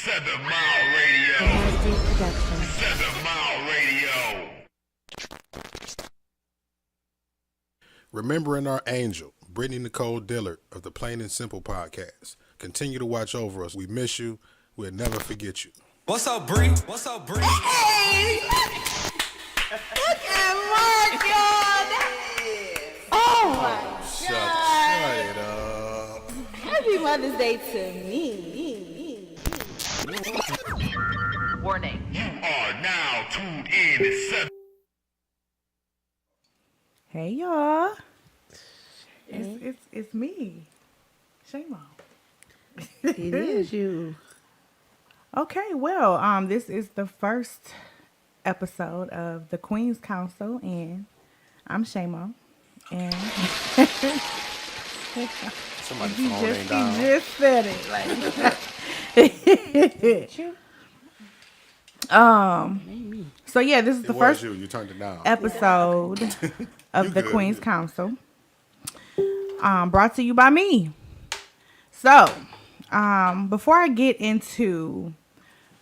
7 Mile Radio. Production. 7 Mile Radio. Remembering our angel, Brittany Nicole Dillard of the Plain and Simple podcast. Continue to watch over us. We miss you. We'll never forget you. What's up, Bree? What's up, Bree? Hey! Look at Mark, y'all! Oh my Shut it up. Happy Mother's Day to me. Warning. You are now tuned in to 7. Hey y'all, it's me, Shamo. It is you. Okay, well, this is the first episode of the Queen's Council, and I'm Shamo. And Somebody's he phone ain't down. just said it. So yeah, this is the first You turned it down. episode of the good. Queen's Council, brought to you by me. So, before I get into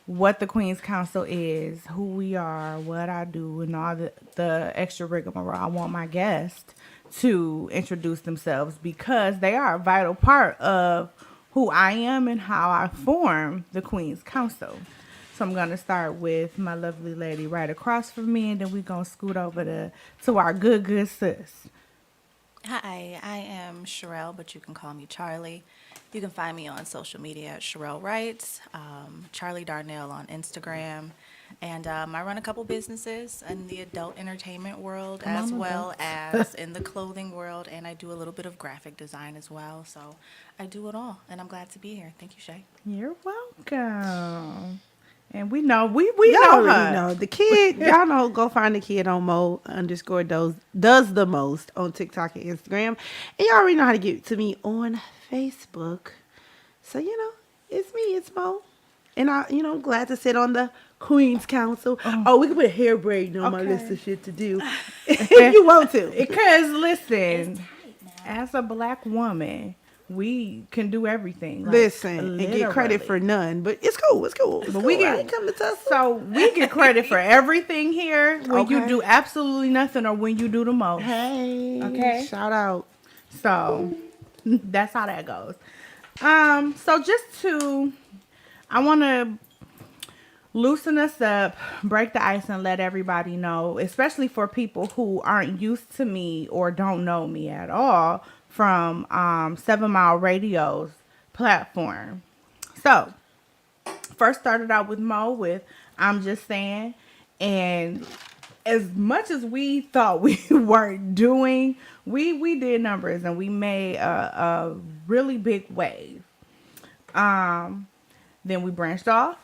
what the Queen's Council is, who we are, what I do, and all the extra rigmarole, I want my guests to introduce themselves because they are a vital part of who I am and how I form the Queen's Council. So I'm going to start with my lovely lady right across from me, and then we're going to scoot over to our good sis. Hi, I am Sherelle, but you can call me Charlie. You can find me on social media at Sherelle Writes, Charlie Darnell on Instagram, and I run a couple businesses in the adult entertainment world as well as in the clothing world, and I do a little bit of graphic design as well. So I do it all, and I'm glad to be here. Thank you, Shay. You're welcome. And we know, we Y'all know already her. know. The kid, y'all know, go find the kid on Mo_does the most on TikTok and Instagram. And y'all already know how to get to me on Facebook. So, it's me, it's Mo. And I'm glad to sit on the Queen's Council. Oh, we can put hair braiding on my list of shit to do. If you want to. Because, listen, as a black woman, we can do everything. Like, Listen, and get credit for none. But it's cool, it's cool. But we I get ain't come to tussle. So we get credit for everything here when you Okay. do absolutely nothing or when you do the most. Hey, Okay. shout out. So that's how that goes. So I want to loosen us up, break the ice, and let everybody know, especially for people who aren't used to me or don't know me at all, from 7 Mile Radio's platform. So, first started out with Mo with I'm Just Saying, and as much as we thought we weren't doing, we did numbers and we made a really big wave. Then we branched off.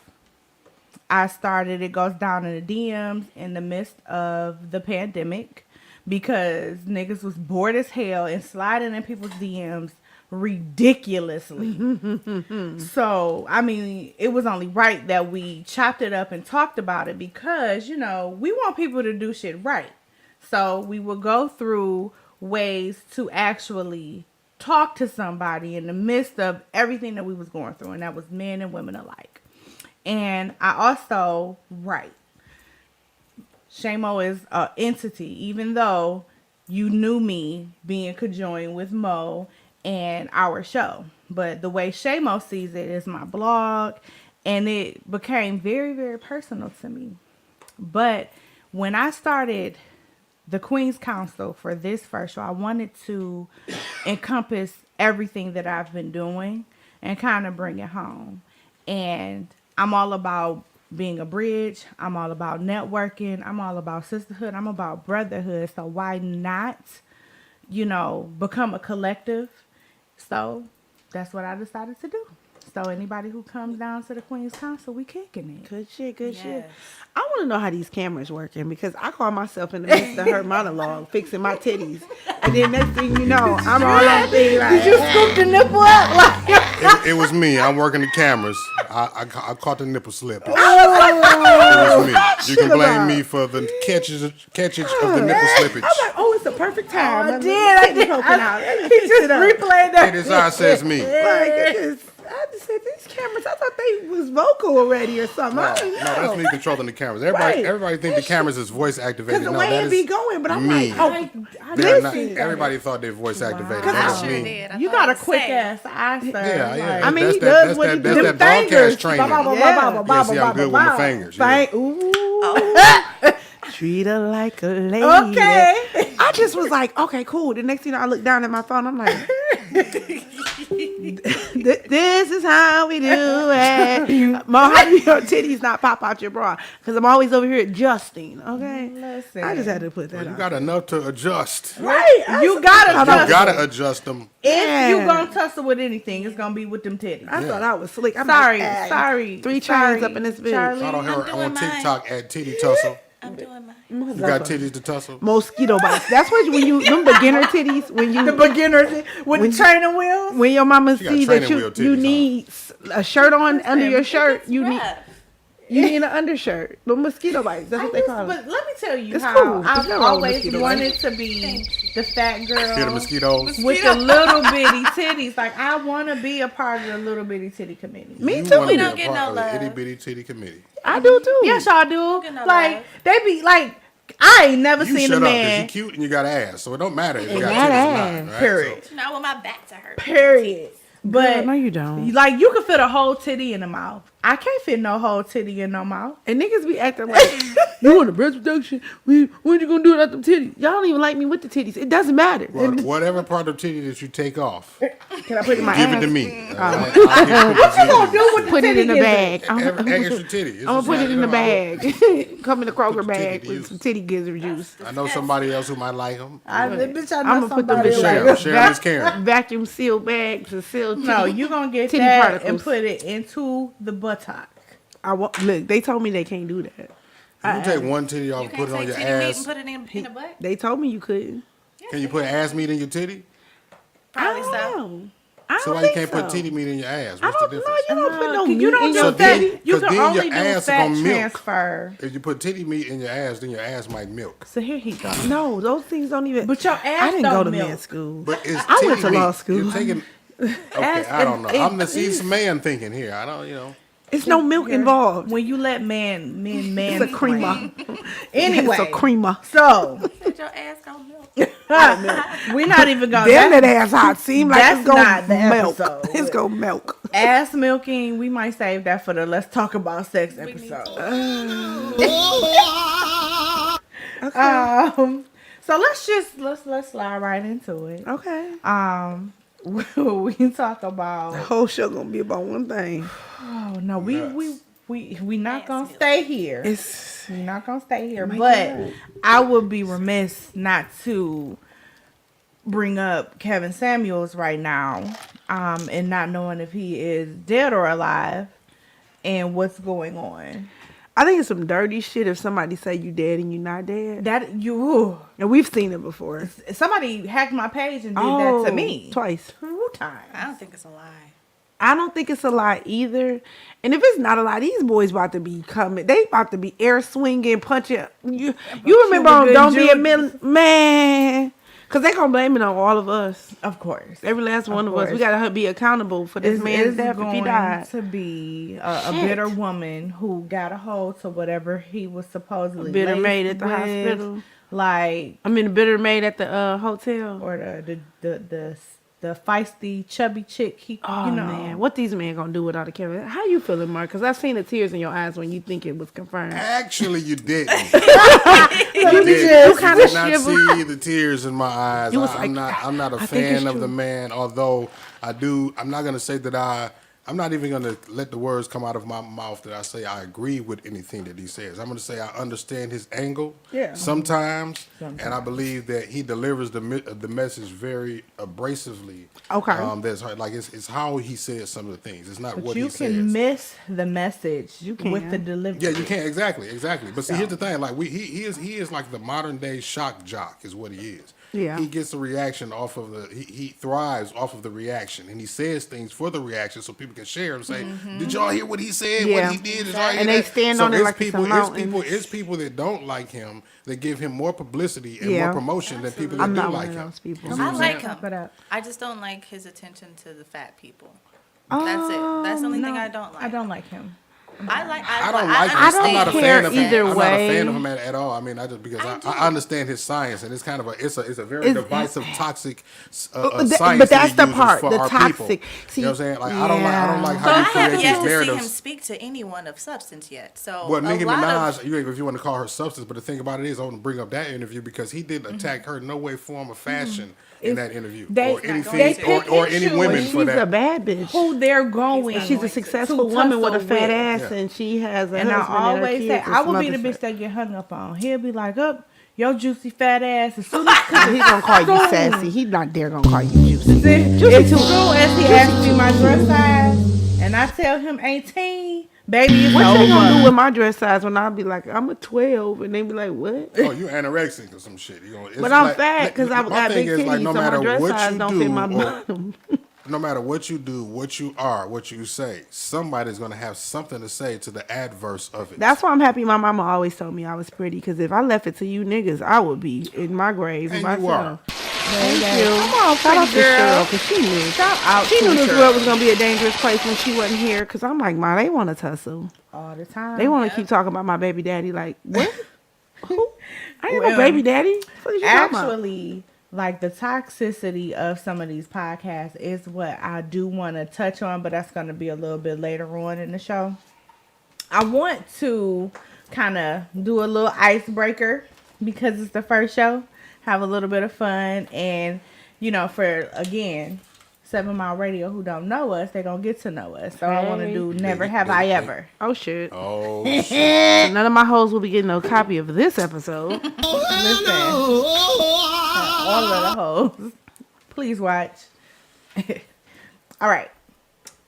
I started It Goes Down in the DMs in the midst of the pandemic because niggas was bored as hell and sliding in people's DMs ridiculously. So, I mean, it was only right that we chopped it up and talked about it because, we want people to do shit right. So we would go through ways to actually talk to somebody in the midst of everything that we was going through, and that was men and women alike. And I also write. Shamo is an entity, even though you knew me being conjoined with Mo and our show. But the way Shamo sees it is my blog, and it became very, very personal to me. But when I started the Queen's Council for this first show, I wanted to encompass everything that I've been doing and kind of bring it home. And I'm all about being a bridge. I'm all about networking. I'm all about sisterhood. I'm about brotherhood. So why not, become a collective? So that's what I decided to do. So anybody who comes down to the Queen's Council, we kicking it. Good shit, good shit. Yes. I want to know how these cameras working because I call myself in the midst of her monologue fixing my titties. And then next thing you know, I'm all on thing like, Did you scoop the nipple up? Like, It was me. I'm working the cameras. I caught the nipple slip. It was me. You can blame me for the catchage of the nipple slippage. I'm like, oh, it's the perfect time. I did. He He just replayed that. It is I says me. Like, I just said these cameras. I thought they was vocal already or something. I don't No, know. that's me controlling the cameras. Right. Everybody think the cameras is voice activated. Because the No, way that it is be going, but I'm me. like, oh, They're listen. not, everybody thought they voice activated. I That's sure me. did. I You thought got it a was quick safe. ass eye, sir. Yeah, yeah. I mean, that's he does what he that's do. that broadcast training. Yeah. Yeah, see, I'm good with my fingers. Yeah. Ooh. Treat her like a lady. Okay. I just was like, okay, cool. The next thing I look down at my phone, I'm like, this is how we do it. Mo, how do your titties not pop out your bra? Because I'm always over here adjusting. Okay, Listen. I just had to put that You out. got enough to adjust. Right, You gotta You tussle. gotta adjust them. If you Yeah. gonna tussle with anything, it's gonna be with them titties. I thought I was slick. I'm Sorry, like, ah, sorry. 3 sorry, chains up in this bitch. Charlie. Follow her I'm doing on mine. TikTok at Titty Tussle. I'm doing mine. You got titties to tussle? Mosquito bites. That's what when you them beginner titties when you The beginners with the training wheels. when your mama She got see that training wheel you titties, need a shirt on under your shirt, It's you need rough. you need an undershirt. The mosquito bites. That's what they call it. But let me tell you It's how cool. It's I've nothing wrong with always mosquito wanted to be the fat Hear the girl mosquitoes? with the little bitty titties. Like I want to be a part of the little bitty titty committee. Me You too. wanna We be don't a get part no of the love. Itty bitty titty committee. I do too. Yes, y'all do. get no Like love. they be like, I ain't never You seen shut a up because man. you cute and you got ass, so it don't matter if you got got titties ass. or not. Right? Period. You know, I want my back to hurt. Period. But no, you don't. like you can fit a whole titty in the mouth. I can't fit no whole titty in no mouth. And niggas be acting like you want a breast reduction. When you gonna do it at them titties? Y'all don't even like me with the titties. It doesn't matter. Well, whatever part of titty that you take off, Can I put it in my give ass? it to me. What you gonna do with the Put it titty in the gizzard? bag. I'm Extra titty. It's gonna just put like, it in you the know, bag. Come in the Kroger Put the titty bag to with use. some titty gizzard juice. I know somebody else who might like them. I bitch, I I'm know gonna put them somebody in like Cheryl. Cheryl is Karen. vacuum seal bags and seal titty. No, you gonna get titty that particles. and put it into the buttock. Look, they told me they can't do that. You can take one titty off You and can't put it on take your titty meat ass. and put it in the butt. They told me you couldn't. Can you put ass meat in your titty? Probably so. know. I So don't why you think can't put so. titty meat in your ass? I What's don't the know. difference? You don't put no meat you don't in do your So then- titty. You 'cause can then only your do ass fat gonna milk. transfer. If you put titty meat in your ass, then your ass might milk. So here he goes. No, those things don't even. But your ass I didn't don't go to milk. med school. But it's I went titty to meat. law school. You're taking. Okay, I don't know. I'm the see some man thinking here. I don't, you know. It's no milk involved. When you let men It's a creamer. Anyway, It's a creamer. so Put your ass on milk. we're not even gonna. Damn that ass hot. Seem like that's it's gonna not the milk. episode. It's gonna milk. Ass milking, we might save that for the let's talk about sex episode. So let's slide right into it. Okay. We can talk about. The whole show gonna be about one thing. Oh no, we not Ass gonna milk. stay here. It's We're not gonna stay here, my but God. I would be remiss not to bring up Kevin Samuels right now, and not knowing if he is dead or alive, and what's going on. I think it's some dirty shit if somebody say you dead and you not dead. That you, And we've seen it before. somebody hacked my page and did that to me Twice. 2 times. I don't think it's a lie. I don't think it's a lie either. And if it's not a lie, these boys about to be coming. They about to be air swinging, punching. You remember on Cuba Don't Be a Gooding Million? Man. Because they going to blame it on all of us. Of course, Every last one of us. We course. got to be accountable for this man's death if he going died. to be a Shit. bitter woman who got a hold to whatever he was supposedly Bitter laced maid at the with, hospital. like, I mean, the bitter maid at the hotel. or the feisty chubby chick. He, Oh, you know, man. What these men going to do without a Kevin? How you feeling, Mark? Because I've seen the tears in your eyes when you think it was confirmed. Actually, you didn't. You did. you kind of did not shiver. see the tears in my eyes. You was I'm like, not a I think it's fan of true. the man, although I do. I'm not gonna say that I'm not even gonna let the words come out of my mouth that I say I agree with anything that he says. I'm gonna say I understand his angle. Yeah. Sometimes, and I believe that he delivers the message very abrasively. Okay. That's hard. Like it's how he says some of the things. It's not but what you he can says. miss the message can. with the delivery. Yeah, you can't exactly. But see, here's the thing: like he is like the modern day shock jock, is what he is. Yeah. He gets a reaction off of he thrives off of the reaction, and he says things for the reaction, so people can share and say, "Did y'all hear what he said? Yeah. What he did?" Did y'all hear And they that?" stand So on it it's like it's a people. mountain. It's people that don't like him that give him more publicity and Yeah. more promotion than people that I'm do not like one of him. those people. You see what I I'm like saying? him. But, I just don't like his attention to the fat people. That's it. That's the only thing I don't like. I don't like him. I don't like him. I don't I'm not a care fan of him. either I'm not a way. fan of him at all. I mean, I just because I understand his science, and it's kind of it's a very divisive, toxic science. But that's that the he uses part, for the our toxic. people. See, you know what I'm saying? Like yeah. I don't like So how I you have create yet these to see him narratives. speak to anyone of substance yet. So Well, a Nicki lot Minaj, of if you want to call her substance, but the thing about it is, I want to bring up that interview because he didn't attack her in no way, form, or fashion in that interview, or any pick or and any choose. women She's for that. a bad bitch. Who they're going. She's a successful woman with a fat ass, and she has a And I husband and her always say, kids I and will some be the other bitch stuff. that get hung up on. He'll be like, up, your juicy fat ass. As soon as He's gonna call you Soon. sassy. He's not dare gonna call you juicy. as soon as he asks me my dress size, and I tell him 18, baby, it's What they gonna do over. with my dress size when I be like, I'm a 12, and they be like, what? Oh, you anorexic or some shit. But I'm fat because I've got big titties, no so my matter dress what size you don't do, fit my or- bottom. no matter what you do, what you are, what you say, somebody's gonna have something to say to the adverse of it. That's why I'm happy my mama always told me I was pretty, because if I left it to you niggas, I would be in my grave And myself. you are. Thank you. Come on, Shout out pretty to girl. Cheryl, because she knew. Shout out She to knew this Cheryl. world was going to be a dangerous place when she wasn't here, because I'm like, Ma, they want to tussle. All the time. They want to keep talking about my baby daddy. Like, what? Who? I ain't Well, no baby daddy. What is you talking about? Actually, like the toxicity of some of these podcasts is what I do want to touch on, but that's going to be a little bit later on in the show. I want to kind of do a little icebreaker because it's the first show, have a little bit of fun, and you know, for again, 7 Mile Radio who don't know us, they gonna get to know us. So I want to do Never Have I Ever. Oh, shit. Oh shit! So none of my hoes will be getting no copy of this episode. Listen, all of the hoes, please watch. All right,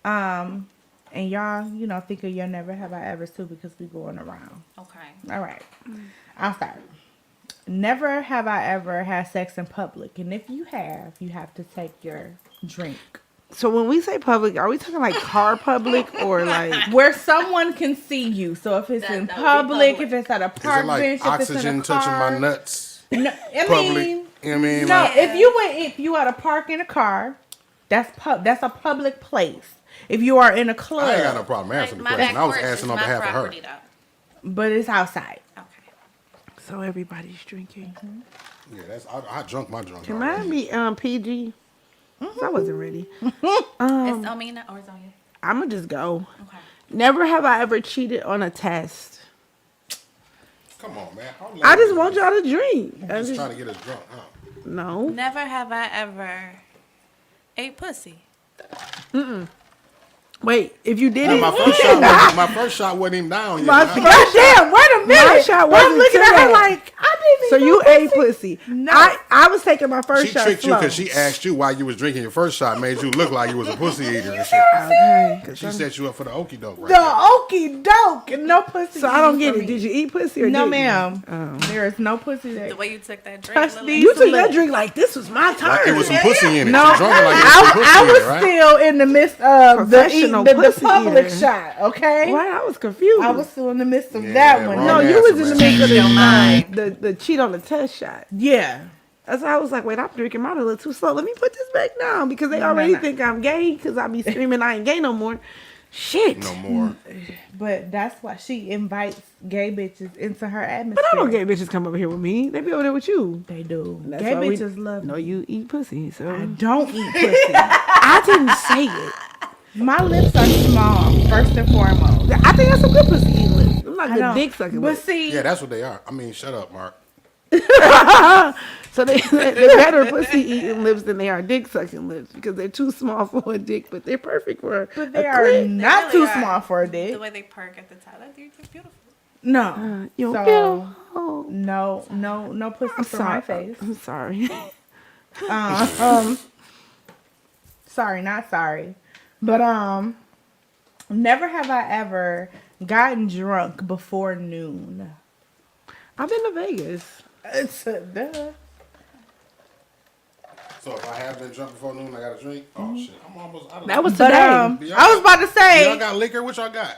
and y'all, you know, think of your Never Have I Ever too because we going around. okay. All right, I'll start. Never have I ever had sex in public, and if you have to take your drink So when we say public, are we talking like car public or like... where someone can see you. So if it's That in would be public, public. if it's at a Is it park like bench, if it's in oxygen a car, touching my nuts? No, I Public. mean, I mean, no. like, If you at a park in a car, that's a public place. If you are in a club, I ain't got no problem answering the my question. back I was porch asking is on my behalf of her. property, though. but it's outside. Okay. So everybody's drinking. Yeah, I drunk my drunk. Can already. I be PG? 'Cause I wasn't ready. It's on me or it's on you? I'm going to just go. Okay. Never have I ever cheated on a test. Come on, man. I just want y'all to drink. I'm just trying to get us drunk, huh? No. Never have I ever ate pussy. Wait, if you did No, it, my first shot wasn't even down yet. Goddamn! Wait a minute. My shot I'm wasn't looking to at her that. like I didn't. so even you know ate pussy. No. I was taking my first She shot tricked you slow. because she asked you why you was drinking your first shot, made you look like you was a pussy eater and shit. Okay. 'cause She I'm- set you up for the okie doke right The there. okie doke, no pussy. So I don't get for it. me. Did you eat pussy or No, didn't ma'am. you? Oh. There is no pussy there. The way you took that drink. Touch Lily. these You took that lips. drink like this was my turn. Like it was some pussy in it. No, She drunk it like it was some pussy I in was it, right? still in the midst of the Professional pussy public eater. shot. Okay, Why? I was confused. I was still in the midst of Yeah, that one. wrong No, answer, you was in the man. midst of Change your mind. the cheat on the test shot. Yeah. That's why I was like, wait, I'm drinking mine a little too slow. Let me put this back down because they already no. think I'm gay because I be screaming I ain't gay no more. Shit. No more. But that's why she invites gay bitches into her But atmosphere. I don't gay bitches come over here with me. They be over there with you. They do. That's Gay why we- bitches love No, me. you eat pussy. So I don't eat pussy. I didn't say it. My lips are small, first and foremost. I think that's some good pussy eating lips. I'm not I good don't- dick sucking But lips. see, Yeah, that's what they are. I mean, shut up, Mark. So they're better pussy eating lips than they are dick sucking lips because they're too small for a dick, but they're perfect for but a they are clit. not really too are. small for a The dick. way they perk at the top. They're beautiful. No. You're So, beautiful. no pussy I'm for my sorry. face. I'm sorry. Sorry, not sorry. But never have I ever gotten drunk before noon. I've been to Vegas. It's a duh. So if I have been drunk before noon, I got a drink. Oh shit, I'm almost out of That was there. today. But I was about to Y'all say got liquor? What y'all got?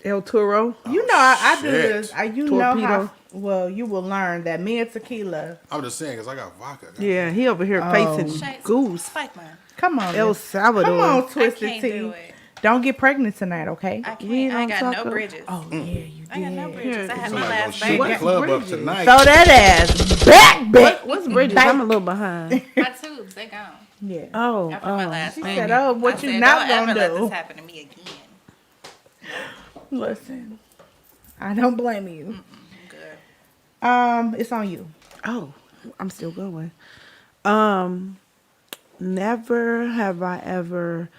El Toro. You know, I do shit. this. You know how. Torpedo. Well, you will learn that me and tequila. I'm just saying because I got vodka. Yeah, he over here facing Shades, goose. Spike mine. Come on, El Miss. Salvador. Come on, I Twisted can't Tea. do it. Don't get pregnant tonight, okay? I can't. You ain't I on got no taco? bridges. Oh yeah, you I got no did. bridges. I had my Somebody gonna last shoot baby. the club up Bridges? tonight. Throw that ass back, bitch. What's Bridges? I'm a little behind. My tubes, they gone. Yeah. Oh, After my last She baby. said, "Oh, what I you said, not don't gonna ever let do?" this happen to me again. Listen, I don't blame you. Good. It's on you. oh, I'm still going. Never have I ever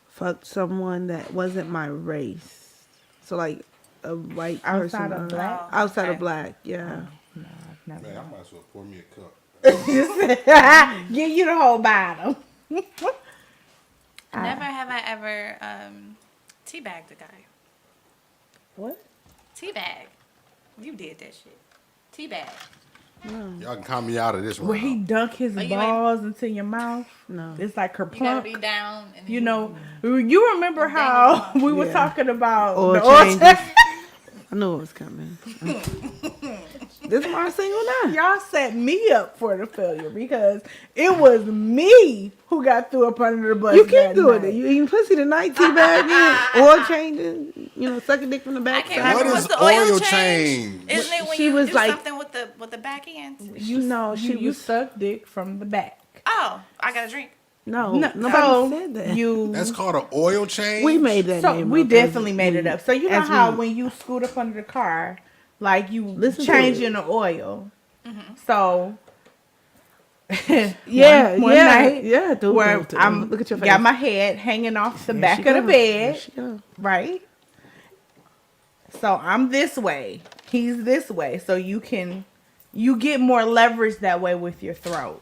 fucked someone that wasn't my race. So like a white Outside person. of or- black? Outside Okay. of black, yeah. Man, I might as well pour me a cup. Give you the whole bottle. Never have I ever teabagged a guy. What? Teabag. You did that shit. Teabag. Y'all can count me out of this Where he round. dunk his you ain't- balls into your mouth? No. It's like You gotta kerplunk. be down. And then You know, you remember Don't how dangle we were Yeah. talking about Oil the oil changes. change? I knew it was coming. This is my single now. Y'all set me up for the failure because it was me who got threw up under the bus. You keep that doing night. it. You eating pussy tonight, teabagging, oil changing, sucking dick from the I back. can't What remember is what's the oil oil change? change? Isn't it when She you was do like- something with the back end? You know, she You was suck dick from the back. Oh, I got a drink. no, No, nobody so said that. You That's called an oil change? We made that so name. we up definitely as made we- it up. So you know as how we- when you scoot up under the car, like you Listen to changing it. the oil. So Yeah, one yeah, night yeah. Do, where do, do. I'm Look at your face. got my head hanging off the There back she of the go. There bed, she go. right? So I'm this way, he's this way, so you get more leverage that way with your throat.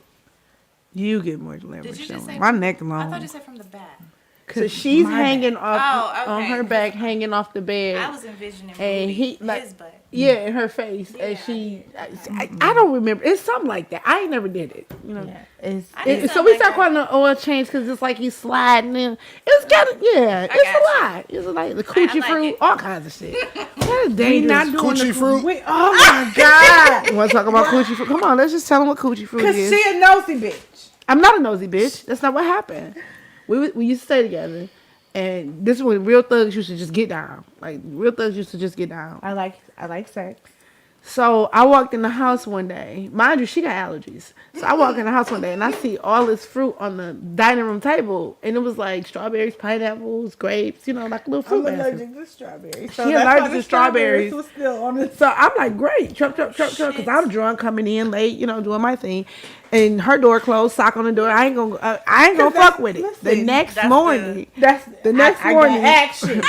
You get more leverage. Did you just than say my neck I long. thought you said from the back. So she's my hanging off Oh, on okay. her back, hanging off the bed. I was envisioning And Ruby, he, like- his butt. Yeah, in her face, and she. I don't remember. It's something like that. I ain't never did it. Yeah, it's I did So something we like start that. calling it oil change because it's like he's sliding in. It's kind of it's got a you. lot. It's like the coochie like fruit, it. all kinds of shit. What is we dangerous? not doing Coochie the fruit? We, oh my god! You want to talk about coochie fruit? Come on, let's just tell them what coochie fruit Cause is. she a nosy bitch. I'm not a nosy bitch. That's not what happened. We used to stay together, and this is when real thugs used to just get down. Like real thugs used to just get down. I like sex. So I walked in the house one day. Mind you, she got allergies. So I walk in the house one day and I see all this fruit on the dining room table, and it was like strawberries, pineapples, grapes, like little fruit I'm baskets. allergic to strawberries. She allergic to strawberries. Was still on the So I'm like, great, truck, because I'm drunk, coming in late, doing my thing, and her door closed, sock on the door. I ain't gonna fuck with it. The listen, next that's morning, That's The next I morning- got action.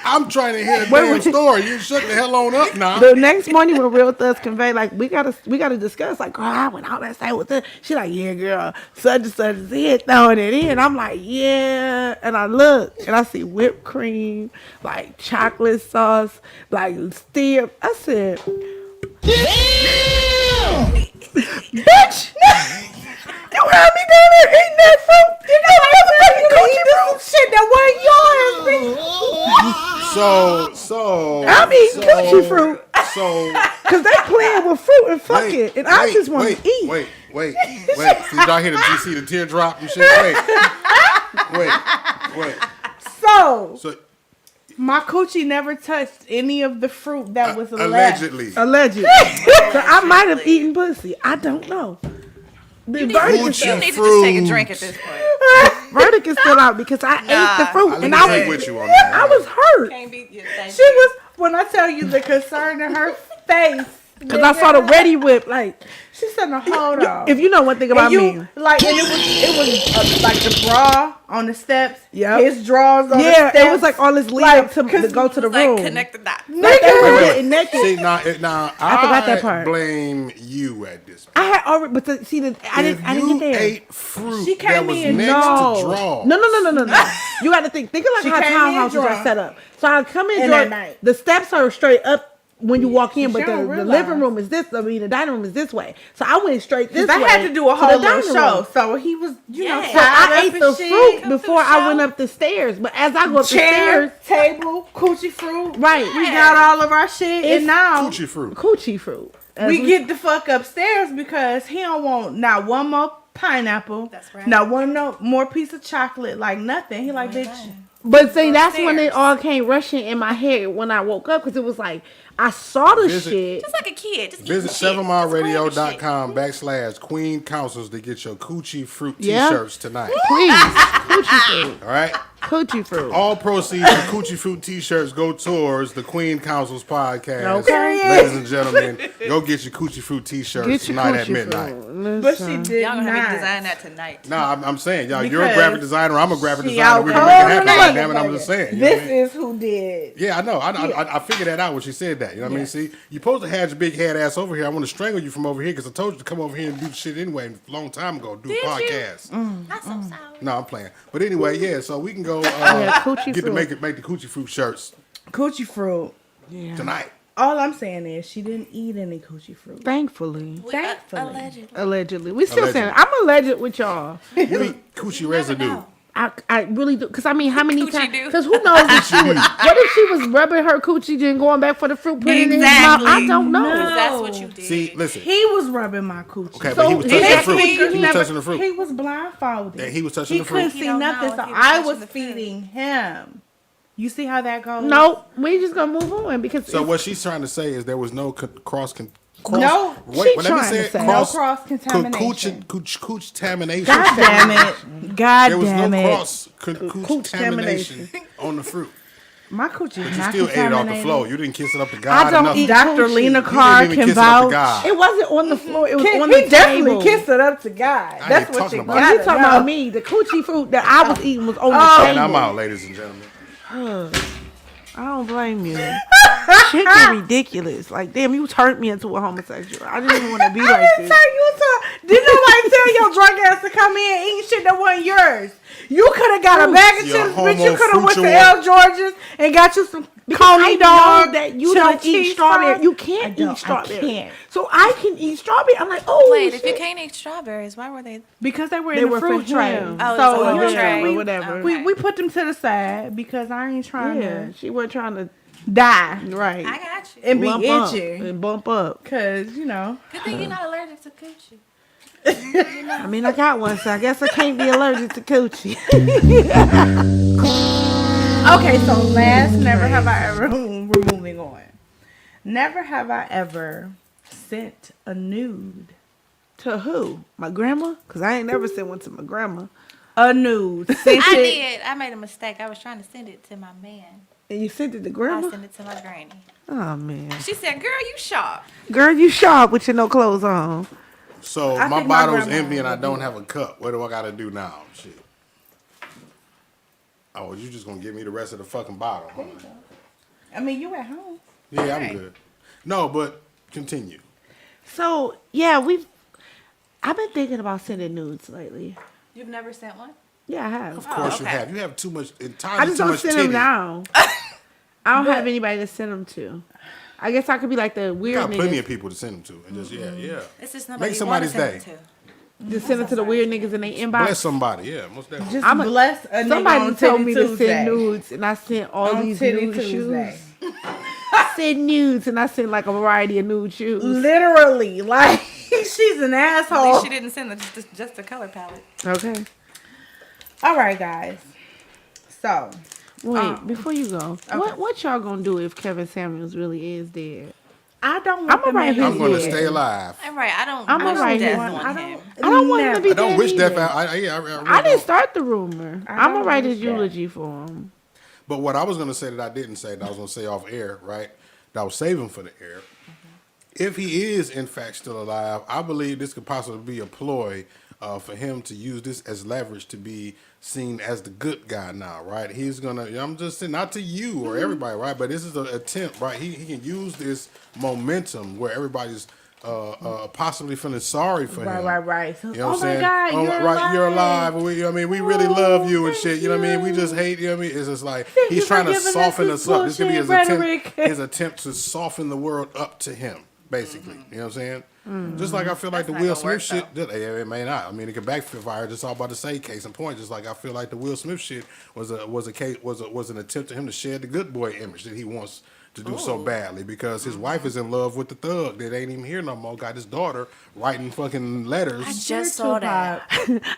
I'm trying to hear the Wait, damn wait. story. You shut the hell on up now. the next morning when real thugs convey, like we gotta discuss. Like, girl, I went out last night with her. She like, yeah, girl, such and such is here throwing it in. I'm like, yeah, and I look and I see whipped cream, like chocolate sauce, like still. I said, bitch, you had me down there eating that fruit. You know motherfucking coochie fruit shit that wasn't yours, bitch. So I'm eating coochie fruit. So Cause they playing with fruit and fucking, and I just want to eat. Wait. So y'all hear you see the teardrop and shit? Wait. So So my coochie never touched any of the fruit that was left. allegedly, Allegedly. So I might have eaten pussy. I don't know. The verdict, is Coochie You need to just fruit. take a drink at this point. verdict is still out because I ate the fruit I and agree I with you on that. I was hurt Can't be. Yeah, thank She was when I tell you the concern in her face. because I saw the ready whip. Like, She said, "No, hold on." if you know one thing about And you me, like, and it was like the bra on the steps. Yep. His drawers on the yeah, steps. it was like all this lead Like, up to 'cause go to the Like room. connect the dots. Like, they were Wait. getting naked. See now, I forgot that part. blame you at this point. I had already, but I didn't you get there. ate fruit She came that was in- next No. to draw. No. You got to think of like She how came in townhouses are drunk. set up. So I come in And drunk. at night. The steps are straight up when you walk in, but She the don't realize. living room is this. I mean, the dining room is this way. So I went straight this way. I had to do a the whole little dining show, room. so he was, you know, Yeah. So tied I up ate and the shit. fruit Come before through the I went show. up the stairs. But as I go up the Chair, stairs, table, coochie fruit. right, We got all of our shit, It's and now Coochie fruit. coochie fruit. As we get the fuck upstairs because he don't want not one more pineapple. That's right. Not one more piece of chocolate, like nothing. He like, bitch. But see, that's when it upstairs. all came rushing in my head when I woke up because it was like I saw the Visit- shit. Just like a kid. Just Visit eating shit. Just grabbing shit. 7mileradio.com/Queen Councils to get your Coochie Fruit Yeah. T-shirts tonight. Please, coochie fruit, All right. coochie fruit. All proceeds of Coochie Fruit T-shirts go towards the Queen Council's podcast. Okay. Ladies and gentlemen, go get your Coochie Fruit T-shirts Get your tonight at coochie midnight. fruit. But she Listen. did Y'all gonna have not. me design that tonight. No, I'm saying, y'all, you're a Because graphic designer. I'm a graphic She designer. out We're gonna make it cold. happen. Look, Damn it, I'm just saying. You know what I This mean? is who did. Yeah, I know. I figured that out when she said that. You know what I mean? Yes. See, you're supposed to have your big head ass over here. I want to strangle you from over here because I told you to come over here and do the shit anyway a long time ago. Do a podcast. I'm so sorry. No, I'm playing. But anyway, yeah. So we can go Coochie get to Fruit. make the Coochie Fruit shirts Coochie fruit. Yeah. tonight. All I'm saying is she didn't eat any coochie fruit. Thankfully, Thankfully. Allegedly. allegedly, we still Allegedly. saying I'm alleged with y'all. You eat coochie residue. know. I really do because I mean, how many Coochie times? do. Because who knows if she was? What if she was rubbing her coochie, then going back for the fruit, putting it in his mouth? Exactly. I don't know. No. That's what you did. See, listen. He was rubbing my coochie. Okay, So but he was touching the next fruit. week He you was never- touching the fruit. He was blindfolded. Yeah, he was touching He the fruit. couldn't You see don't nothing, know so if he was I touching was the fruit. feeding him. You see how that goes? No, we just gonna move on because So what she's trying to say is there was no cross. No, Wait, she let me trying say to it. say. No cross-contamination. Cooch-tamination. God damn it. God There was damn no it. cooch-tamination on the fruit. My coochie is You not still ate it off the contaminated. floor. You didn't kiss it up to God. I don't or nothing. eat Dr. coochie. Lena You Carr didn't even can kiss it up to vouch. God. it wasn't on the floor. It was on He the definitely table. kissed it up to God. I ain't That's what talking you about Oh, got. you talking about me? The coochie fruit that I was eating was on the Oh. table. And I'm out, ladies and gentlemen. I don't blame you. Shit get ridiculous. Like, damn, you turned me into a homosexual. I didn't even want to be like I didn't this. tell you to. Didn't nobody tell your drunk ass to come in and eat shit that wasn't yours? You could have got a bag of You're chips, bitch. You could have went to homofruitual. L. George's and got you some I Coney know dog. that you chili don't eat cheese strawberry. fries. You I can't don't. eat strawberry. I can't. So I can eat strawberry. I'm like, oh, Wait, if you shit. can't eat strawberries, why were they? Because they were They in the were fruit for tray. him. Oh, so it's a you fruit know, tray. or whatever. we put them to the side because I ain't trying Yeah, to she wasn't trying to die right I got you. and be lump up itchy. and bump up. Cause you know, Good thing you're not allergic to coochie. I mean, I got one, so I guess I can't be allergic to coochie. okay, so last never have I ever, we're moving on. Never have I ever sent a nude. To who? My grandma? Because I ain't never sent one to my grandma. A nude. Sent I it. did. I made a mistake. I was trying to send it to my man. And you sent it to I grandma? sent it to my granny. Oh, man. She said, "Girl, you sharp." Girl, you sharp with your no clothes on. So I my think my bottle's grandma empty and I would don't do have a cup. What do I got to do now? Shit. Oh, you just gonna give me the rest of the fucking bottle? Huh? I mean, you at home. Yeah, I'm good. No, but continue. So, yeah, I've been thinking about sending nudes lately. You've never sent one? Yeah, I have. Of course okay. you have. You have too much. I Entirely just too don't much send titty. them now. I don't have anybody to send them to. I guess I could be like the You weird got plenty niggas. of people to send them to, and just yeah. It's just nobody Make you wanna somebody's send it day. to. Just send it to the weird niggas in their inbox. Bless somebody. Yeah, most definitely. Just I'm a- bless a nigga Somebody on told Titty me Tuesday. to send nudes, and I sent all On these Titty nude Tuesday. shoes. Send nudes, and I sent like a variety of nude shoes. Literally, like she's an At least asshole. she didn't send just the color palette. Okay. All right, guys. So Wait, before you go, what y'all gonna do if Kevin Samuels really is dead? I don't want I'ma the write man his I'm going to Yeah. stay alive. I'm right. I don't. I'm I don't alright death here. on I him. I don't want him to be I don't dead wish death either. out. I I didn't start the rumor. I I'm gonna don't write wish his that. eulogy for him. But what I was going to say that I didn't say, that I was going to say off air, right? That I was saving for the air. If he is, in fact, still alive, I believe this could possibly be a ploy for him to use this as leverage to be seen as the good guy now, right? He's going to, I'm just saying, not to you or everybody, right? But this is an attempt, right? He can use this momentum where everybody's possibly feeling sorry for him. Right. So, You know what oh I'm my saying? God, You're alive. We, I mean, we really love you and thank shit. You know what I mean? We you. just hate you. Know what I mean, it's just like Thank he's you trying for to giving us soften this us up. This could be bullshit rhetoric. his attempt to soften the world up to him, basically. You know what I'm saying? Just like I feel like That's the not Will gonna Smith work, shit. It may not. I mean, it could backfire. Just all about to say, case in point. Just like I feel like the Will Smith shit was an attempt to him to shed the good boy image that he wants to do so badly because his wife is in love with the thug that ain't even here no more. Got his daughter writing fucking letters. I just saw that.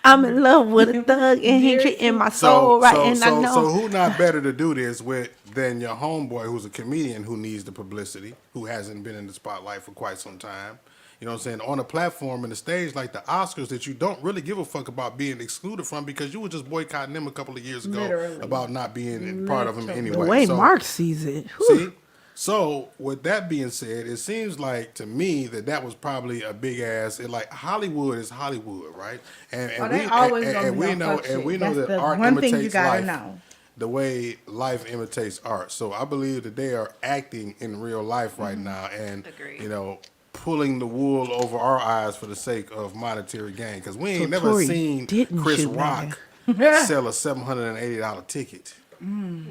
I'm in love with a thug and he treating my soul right, and I know. So who not better to do this with than your homeboy who's a comedian who needs the publicity, who hasn't been in the spotlight for quite some time. You know what I'm saying? On a platform and a stage like the Oscars that you don't really give a fuck about being excluded from because you were just boycotting them a couple of years ago Literally. about not being part of them anyway. The way So- Mark sees it. See? So, with that being said, it seems like to me that was probably a big ass. Like Hollywood is Hollywood, right? And they always gonna be we on know fuck and we shit. know That's that the art one thing imitates you gotta life know. the way life imitates art. So I believe that they are acting in real life right now, and Agreed. you know, pulling the wool over our eyes for the sake of monetary gain. Because we ain't So never Tory seen didn't Chris shoot Rock sell a $780 ticket.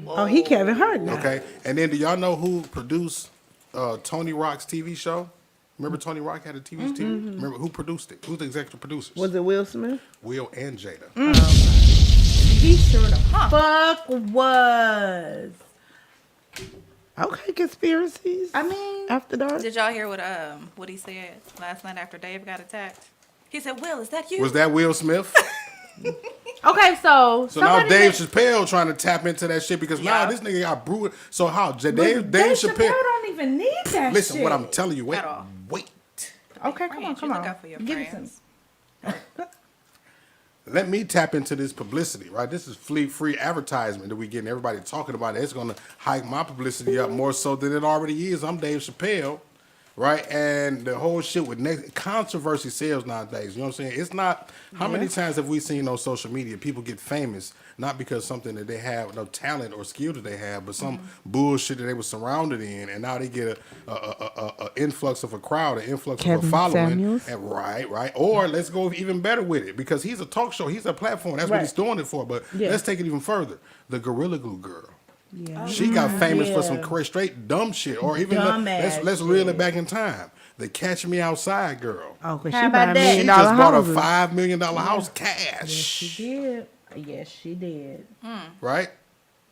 Oh, he Kevin Hart now. Okay, and then do y'all know who produced Tony Rock's TV show? Remember Tony Rock had a TV? Remember who produced it? Who's the executive producers? Was it Will Smith? Will and Jada. He sure the fuck was. Okay, conspiracies. I mean, After dark. Did y'all hear what he said last night after Dave got attacked? He said, "Will, is that you?" Was that Will Smith? okay, so So now somebody Dave that- Chappelle trying to tap into that shit because now Yeah. this nigga got brewed. So how but Dave Chappelle? don't even need that Listen, shit. what I'm telling you. Wait, At all. wait. Okay, Friends, come you on. look out for your Give it to me. friends. Let me tap into this publicity, right? This is free advertisement that we getting everybody talking about. It's gonna hike my publicity up more so than it already is. I'm Dave Chappelle, right? And the whole shit with controversy sells nowadays. You know what I'm saying? It's not how many times have we seen on social media people get famous not because something that they have no talent or skill that they have, but some bullshit that they were surrounded in, and now they get a influx of a crowd, an influx of Kevin a following. Samuels? And right. Or let's go even better with it because he's a talk show, he's a platform. That's what Right. he's doing it for. But Yeah. let's take it even further. The Gorilla Glue girl. Yeah. She got famous for Yeah. some straight dumb shit, or even Dumbass let's reel shit. it back in time. The Catch Me Outside girl. Oh, because How she about bought that? $1 She million just bought a houses. $5 million house cash, She did. Yes, she did. right?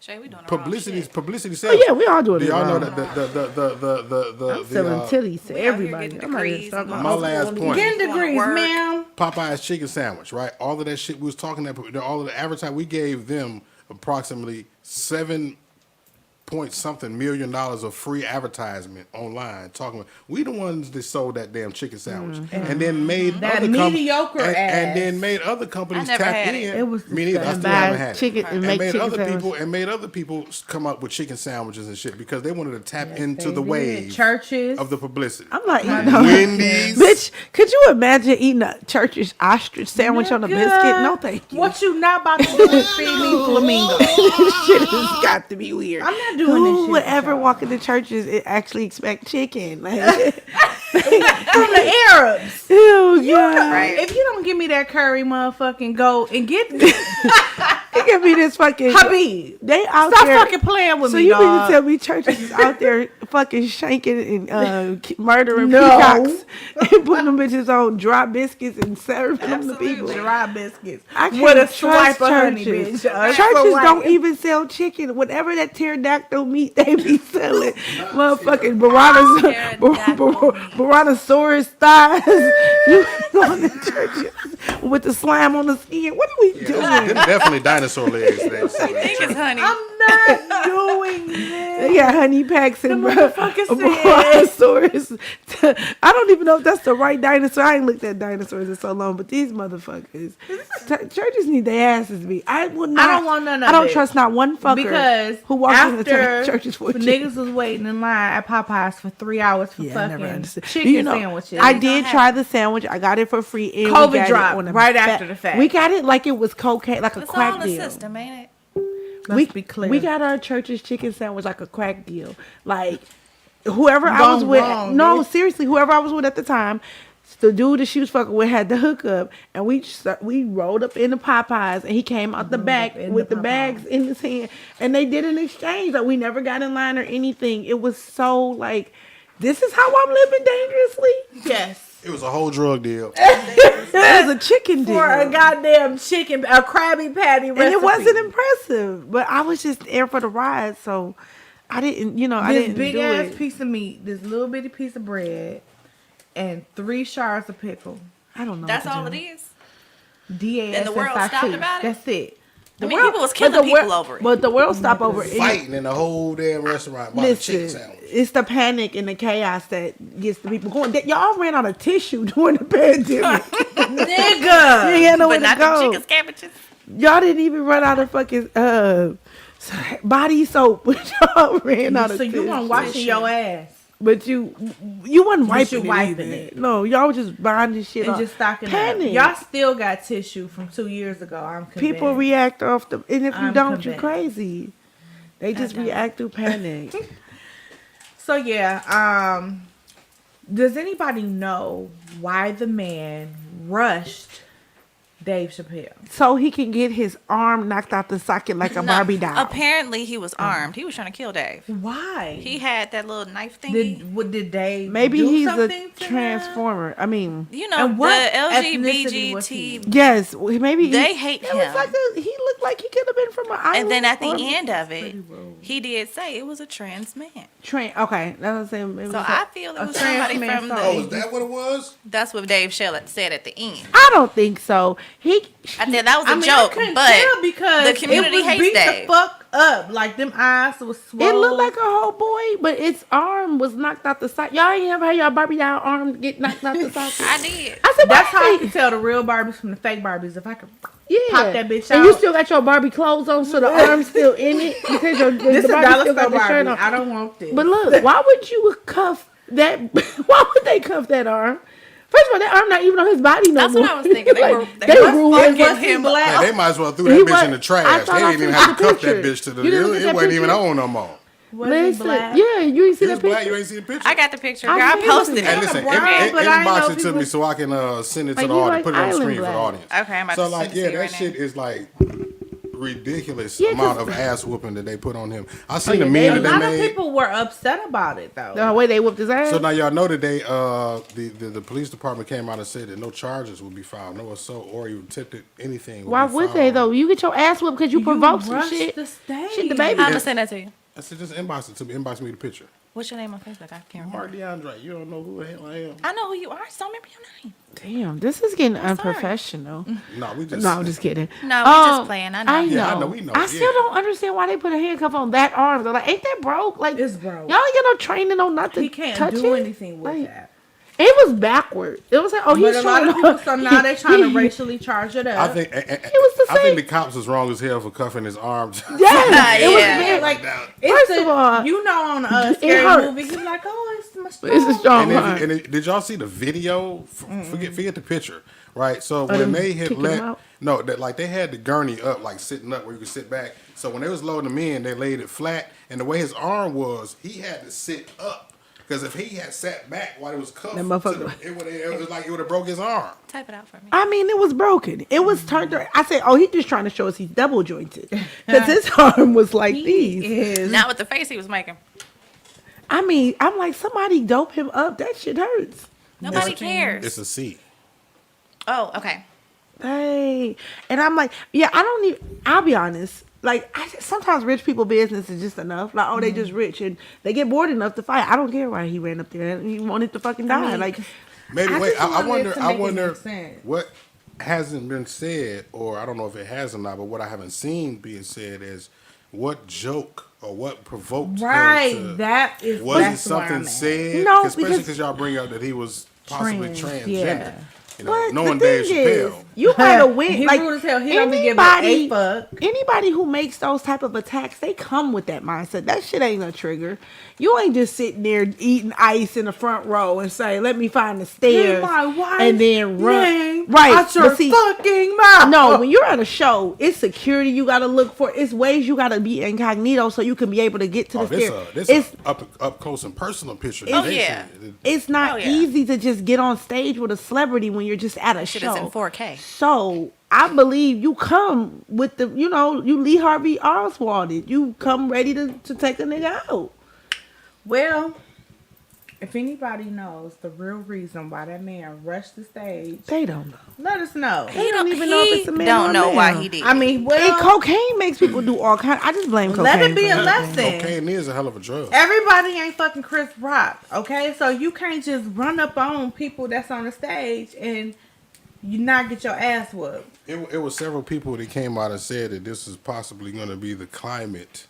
Shay, we doing the wrong Publicity shit. sells. Oh, yeah, we all doing Do it y'all know wrong. that I'm selling titties to we out here everybody. getting I'm not even degrees talking and My about last point. Getting Wanna degrees, work. ma'am. Popeye's chicken sandwich, right? All of that shit we was talking about, all of the advertising, we gave them approximately 7-point-something million of free advertisement online. Talking about, we the ones that sold that damn chicken sandwich, and then made That other mediocre and ass. then made other companies I never tap had in. it. It was Me neither. I disgusting. still haven't buy had chicken it. and make made chicken other sandwich. people and made other people come up with chicken sandwiches and shit because they wanted to tap into they the did. wave Churches. of the publicity. I'm like, eating a Wendy's. bitch, could you imagine eating a Church's ostrich sandwich on a biscuit? No, thank you. What you not about to do is feed me flamingo. This shit has got to be weird. I'm not doing this Who shit would with ever y'all. walk into churches and actually expect chicken? Like, From the Arabs. ew, God. Right. If you don't give me that curry motherfucking goat and get It could be this fucking Habib. They out Stop there fucking playing with So me, you mean to dog. tell me churches is out there fucking shanking and murdering No. peacocks and putting them bitches on dry biscuits and serving them to people? Dry biscuits. I can't With a trust swipe of honey, churches. bitch. Churches For don't white. even sell chicken. Whatever that pterodactyl meat they be selling, motherfucking Baradosaurus thighs. You going to churches with the slime on the skin? What are we doing? Them definitely dinosaur legs. I think it's honey. I'm not doing this. They got honey packs and motherfucker said- brontosaurus. I don't even know if that's the right dinosaur. I ain't looked at dinosaurs in so long, but these motherfuckers, churches need their asses beat. I would not. I don't want none of I don't it. trust not one fucker Because who walks into after churches for niggas was waiting in line at Popeyes for 3 hours for Yeah, I never fucking understood. chicken sandwiches. I did try the sandwich. I got it for free. And COVID we got dropped it on a right after the fact. We got it like it was cocaine, like a It's all crack in the deal. system, ain't it? Let's be clear. We got our church's chicken sandwich like a crack deal. Like whoever I Gone was with, wrong, no, yeah. seriously, whoever I was with at the time, the dude that she was fucking with had the hookup, and we rolled up in the Popeyes, and he came out the back in with the the bags in his hand, and they did an exchange. Like we never got in line or anything. It was so like, this is how I'm living dangerously. Yes. It was a whole drug deal. It was a chicken deal. For a goddamn chicken, a Krabby Patty recipe. And it wasn't impressive, but I was just there for the ride, so I didn't, I This didn't big do ass it. piece of meat, this little bitty piece of bread, and 3 shards of pickle. I don't know. That's what to all do. it is. DAS. And the world stopped about it? That's it. I mean, people was killing people over it. But the world stopped over it. Fighting in the whole damn restaurant about the chicken Listen, sandwich. it's the panic and the chaos that gets the people going. Y'all ran out of tissue during the pandemic. Nigga. You had nowhere But not to go. the chicken sandwiches. Y'all didn't even run out of fucking body soap. Y'all ran out of So you tissue. weren't washing your ass But you wasn't wiping, wiping it. it. No, y'all was just buying this shit and off. just stocking up. Panic. Y'all still got tissue from 2 years ago. I'm convinced. People react off the, and if you I'm don't, you convinced. crazy. They just react through panic. So yeah, does anybody know why the man rushed Dave Chappelle? So he can get his arm knocked out the socket like a No, Barbie doll. Apparently, he was armed. He was trying to kill Dave. Why? He had that little knife thingy. Did Dave Maybe do he's something a to him? transformer. I mean, You know, And what the ethnicity was he? LGBT. yes, maybe They hate it was him. like he looked like he could have been from an island. And then at the or- end of it, he did say it was a trans man. Okay, that's what I'm saying. It was So a- I feel it was trans somebody man from saw Oh, is the. that what it was? That's what Dave Shelley said at the end. I don't think so. I said that was a I mean, I joke, couldn't but tell because the community it was hates beat Dave. the fuck up. Like them eyes was swollen. It looked like a whole boy, but its arm was knocked out the socket. Y'all ain't ever had y'all Barbie doll arm get knocked out the socket. I did. I said That's how I wait. can tell the real Barbies from the fake Barbies. If I could Yeah. pop that bitch And you out. still got your Barbie clothes on, so the arm's still in it because This the is Barbie dollar still got store the shirt Barbie. on. I don't want this. But look, why would you cuff that? Why would they cuff that arm? First of all, that arm not even on his body no That's more. what I was thinking. They were grew fucking his- him black. Hey, they might as well threw He that bitch was- in the I trash. They thought I didn't even sent have to you the cuff that picture. bitch to the. You didn't look It at that wasn't even picture? on no more. Was he Listen, black? yeah, you ain't see He that was black. picture. You ain't seen the picture. I got the picture. Girl, I I did posted see it. that. Hey, listen, brown, but I inbox know it to people- me so I can send it to Like, the you audience. like Put it on the Island screen for the Black. audience. Okay, I'm about So to like, send it yeah, to you that right shit is like ridiculous Yeah, amount 'cause- of ass whooping that they put on him. I seen yeah, the they- meme A that lot they of made. people were upset about it though. The way they whooped his ass. So now y'all know that they the police department came out and said that no charges would be filed, no assault or you attempted anything. Why be would filed. they though? You get your ass whooped because you provoked some rushed shit. the stage. Shit, the baby. I'm gonna send that to you. I said just inbox it to me. Inbox me the picture. What's your name on Facebook? I can't remember. Mark DeAndre, you don't know who the hell I am. I know who you are. I just don't remember your name. Damn, this is getting sorry. unprofessional. No, we just No, I'm just kidding. No, we just playing. I know. I know. Yeah, I know, we know, I still yeah. don't understand why they put a handcuff on that arm. They're like, ain't that broke? Like, It's broke. Y'all ain't got no training on not to He can't touch do it? anything with Like, that. It was backward. It was like, oh, But he's a lot showing of people, off. so now they're trying to racially charge it up. I think was the I think same. the cops was wrong as hell for cuffing his arms. Yes, it was Yeah. very, like down. it's First of all, you know, on a it scary hurts. movie, you're like, oh, it's my it's a strong And, arm. did y'all see the video? Forget the picture, right? So when them they had kicking him let out? no, that like they had the gurney up, like sitting up where you could sit back. So when they was loading him in, they laid it flat, and the way his arm was, he had to sit up because if he had sat back while it was cuffed, That motherfucker- it was like it would have broke his arm. Type it out for me. I mean, it was broken. It was turned around. I said, oh, he's just trying to show us he's double jointed. Because his arm was like these. is. Not with the face he was making. I mean, I'm like, somebody dope him up. That shit hurts. Nobody cares. It's a C. Oh, okay. Hey. And I'm like, yeah, I don't even, I'll be honest. Like, sometimes rich people business is just enough. Like, oh, they just rich and they get bored enough to fight. I don't care why he ran up there and he wanted to fucking die. mean, like, Maybe I wait. just I wanted it to wonder. I make it wonder make sense. what hasn't been said, or I don't know if it has or not. But what I haven't seen being said is what joke or what provoked Right, him to, that is was it that's where something I'm at. said? No, especially because- because y'all bring up that he was possibly Trans, transgender. yeah. You know, but knowing the Dave thing is, Chappelle. you might have win. He like, rude as hell. He don't be giving a fuck. Anybody who makes those type of attacks, they come with that mindset. That shit ain't a trigger. You ain't just sitting there eating ice in the front row and say, "Let me find the stairs," My wife and then run. named Right, out your but see- fucking mouth. No, when you're at a show, it's security you got to look for. It's ways you got to be incognito so you can be able to get to the stair. This up close and personal picture. Oh, yeah. It's not Oh, yeah. easy to just get on stage with a celebrity when you're just at a Shit show. is in 4K. So I believe you come with the, you Lee Harvey Oswald. You come ready to take a nigga out. Well, if anybody knows the real reason why that man rushed the stage, They don't know. let us know. He don't even know if it's a man or Don't a know man. why he did. I mean, And well, cocaine makes people do all kinds. I just blame cocaine. let it be for a everything. lesson. Cocaine is a hell of a drug. Everybody ain't fucking Chris Rock, okay? So you can't just run up on people that's on the stage and you not get your ass whooped. It was several people that came out and said that this is possibly going to be the climate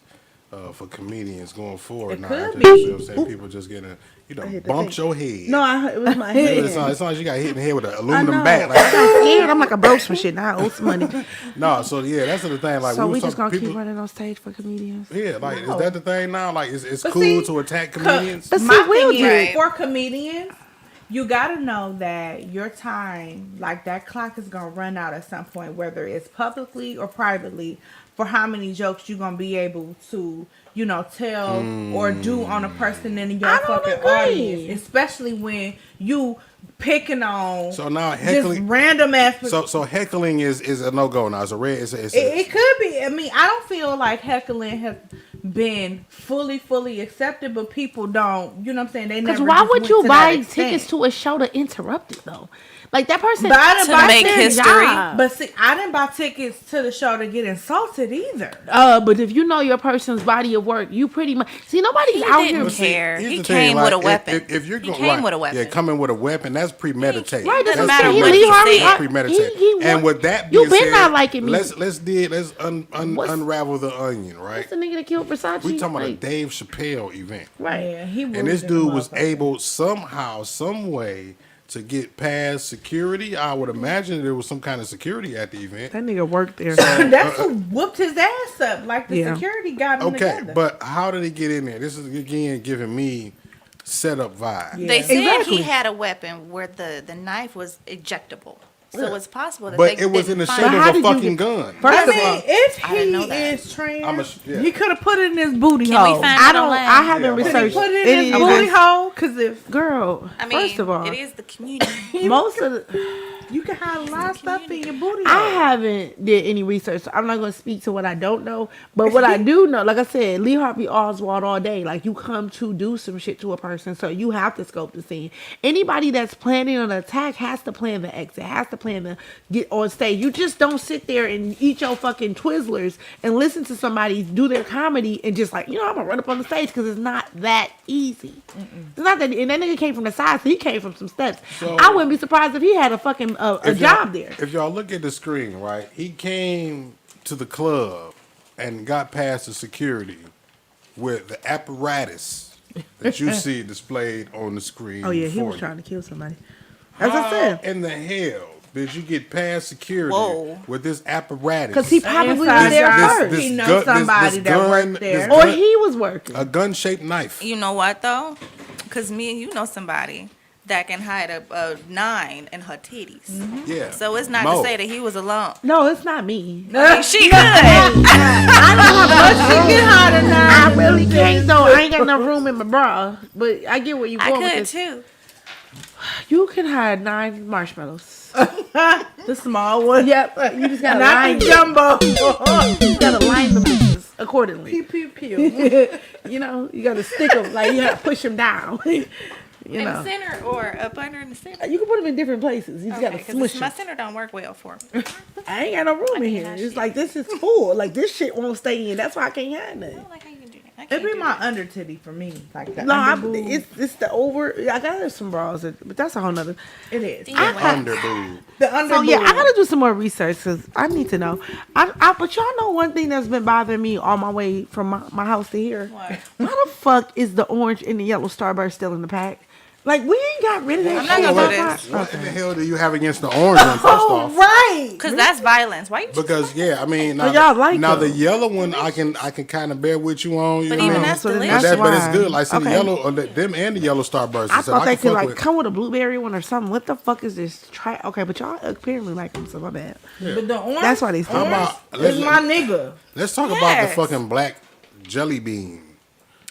for comedians going forward. It Now, could after be. this, you know what I'm saying? People just getting, hit the bumped thing. your head. No, it was my head. As long as you got hit in the head with an I aluminum know. bat. I Like, got scared. I'm like, I broke some shit. Now I owe some money. no, so yeah, that's the thing. Like, So we we was just gonna talking, keep people, running on stage for comedians. yeah, like, is that the thing now? Like, it's But cool see, to attack comedians? But see, My we'll thing do is, it. for comedians, you gotta know that your time, like that clock is gonna run out at some point, whether it's publicly or privately, for how many jokes you're gonna be able to, tell or do on a person in your I don't fucking agree. audience. Especially when you picking on So now just heckling. random ass. So heckling is a no go now. It's a red. It could be. I mean, I don't feel like heckling has been fully accepted, but people don't. You know what I'm saying? They Because never. why just would went you to buy that extent. tickets to a show to interrupt it though? Like that person But I didn't To buy make tickets. history. But see, I didn't buy tickets to the show to get insulted either. But if you know your person's body of work, you pretty much see nobody's He out didn't here. care. Here's He the thing, came like, with a weapon. If you're He going, came with a weapon. Yeah, coming with a weapon, that's premeditated. Right, Doesn't that's matter what I'm what saying. he Lee Harvey, said. That's premeditated. And with that you being been said, not liking me. let's What's- unravel the onion, right? What's the nigga that killed Versace? We talking about a Like, Dave Chappelle event, right. Yeah, he and this rude in dude the was motherfucker. able somehow, some way, to get past security. I would imagine there was some kind of security at the event. That nigga worked there. That's who whooped his ass up. Like the Yeah. security got him Okay, together. but how did he get in there? This is again giving me setup vibe. Yeah. They said Exactly. he had a weapon where the knife was ejectable. So it's possible that But they it was in didn't the find shape But how of a did you fucking get- gun. I First of mean, all, if I didn't know he that. is trans, I'm a- yeah. he could have put it in his booty Can we hole. find I it don't. online? I haven't Yeah, Could he researched put it in any his of booty this. hole? Because if Girl, I mean, first of all, it is the community. most of the, you can have a lot of stuff in your booty I hole. haven't did any research, so I'm not going to speak to what I don't know. But what I do know, like I said, Lee Harvey Oswald all day. Like you come to do some shit to a person, so you have to scope the scene. Anybody that's planning an attack has to plan the exit, has to plan to get on stage. You just don't sit there and eat your fucking Twizzlers and listen to somebody do their comedy and just like, I'm gonna run up on the stage because it's not that easy. It's not that, and that nigga came from the side, so he came from some steps. So- I wouldn't be surprised if he had a fucking a If y'all- job there. If y'all look at the screen, right, he came to the club and got past the security with the apparatus that you see displayed on the screen. Oh yeah, he for was you. trying to kill somebody. As How I said, in the hell did you get past security Whoa. with this apparatus? because he probably was Inside there job. first, He knows somebody that worked there. or he was working. a gun-shaped knife. You know what though? Because me and you know somebody that can hide a 9 in her titties. Yeah. So it's not Mo. to say that he was alone. No, it's not me. I mean, she could. She can hide a I knife. really can't though. I ain't got enough room in my bra, but I get where you I going with could this. too. You can hide 9 marshmallows. The small one. Yep, you just gotta Not line the them. jumbo. You gotta line them bitches accordingly. Pew, pew, pew. You gotta stick them like you gotta push them down. In the center or up under in the center. You can put them in different places. You just Okay, gotta 'cause smush my them. center don't work well for me. I ain't got no room in here. hide It's shit. like this is full. Like this shit won't stay in. That's why I can't hide I nothing. don't like how you can do that. I It'd can't be do my that. under titty for me. Like the No, under boob. it's the over. I got some bras, but that's a whole nother. It is. Under boob. The under So yeah, boob. I gotta do some more research because I need to know. But y'all know one thing that's been bothering me on my way from my house to here. What? Why the fuck is the orange and the yellow Starburst still in the pack? Like, we ain't got rid of that I'm not shit. gonna What, do this. what in the hell do you have against the orange one? First Oh, off, right. Because that's violence. Why you because I mean, now, But y'all like now the them. yellow one, I can kind of bear with you on. You But know even what I mean? that's So then delicious. that's But it's why. good. Like, see, the Okay. yellow, them and the yellow starbursts. I thought they can could fuck like with. come with a blueberry one or something. What the fuck is this? Try okay, but y'all apparently like them, so my bad. But the orange, That's why they How orange about is my nigga. let's talk about Yes. the fucking black jelly bean,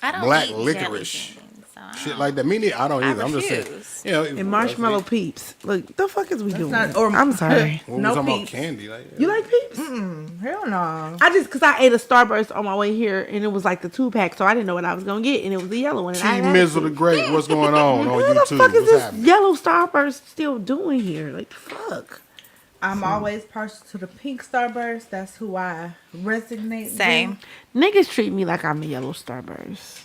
I don't black eat licorice, jelly beans, so I shit don't- like that. Me neither. I don't I either. I'm just saying. refuse. You know, And marshmallow peeps. Look, the fuck is we doing? not- or- I'm sorry. When we No talking peeps. about candy, like You like peeps? Hell no. I just cause I ate a Starburst on my way here and it was like the 2-pack, so I didn't know what I was gonna get, and it was the yellow one. And I T had Mizzle the it. Great. What's going on What YouTube? the fuck is What's this happening? yellow Starburst still doing here? Like fuck. I'm always partial to the pink Starburst. That's who I resonate Same. Niggas treat me like I'm a yellow Starburst.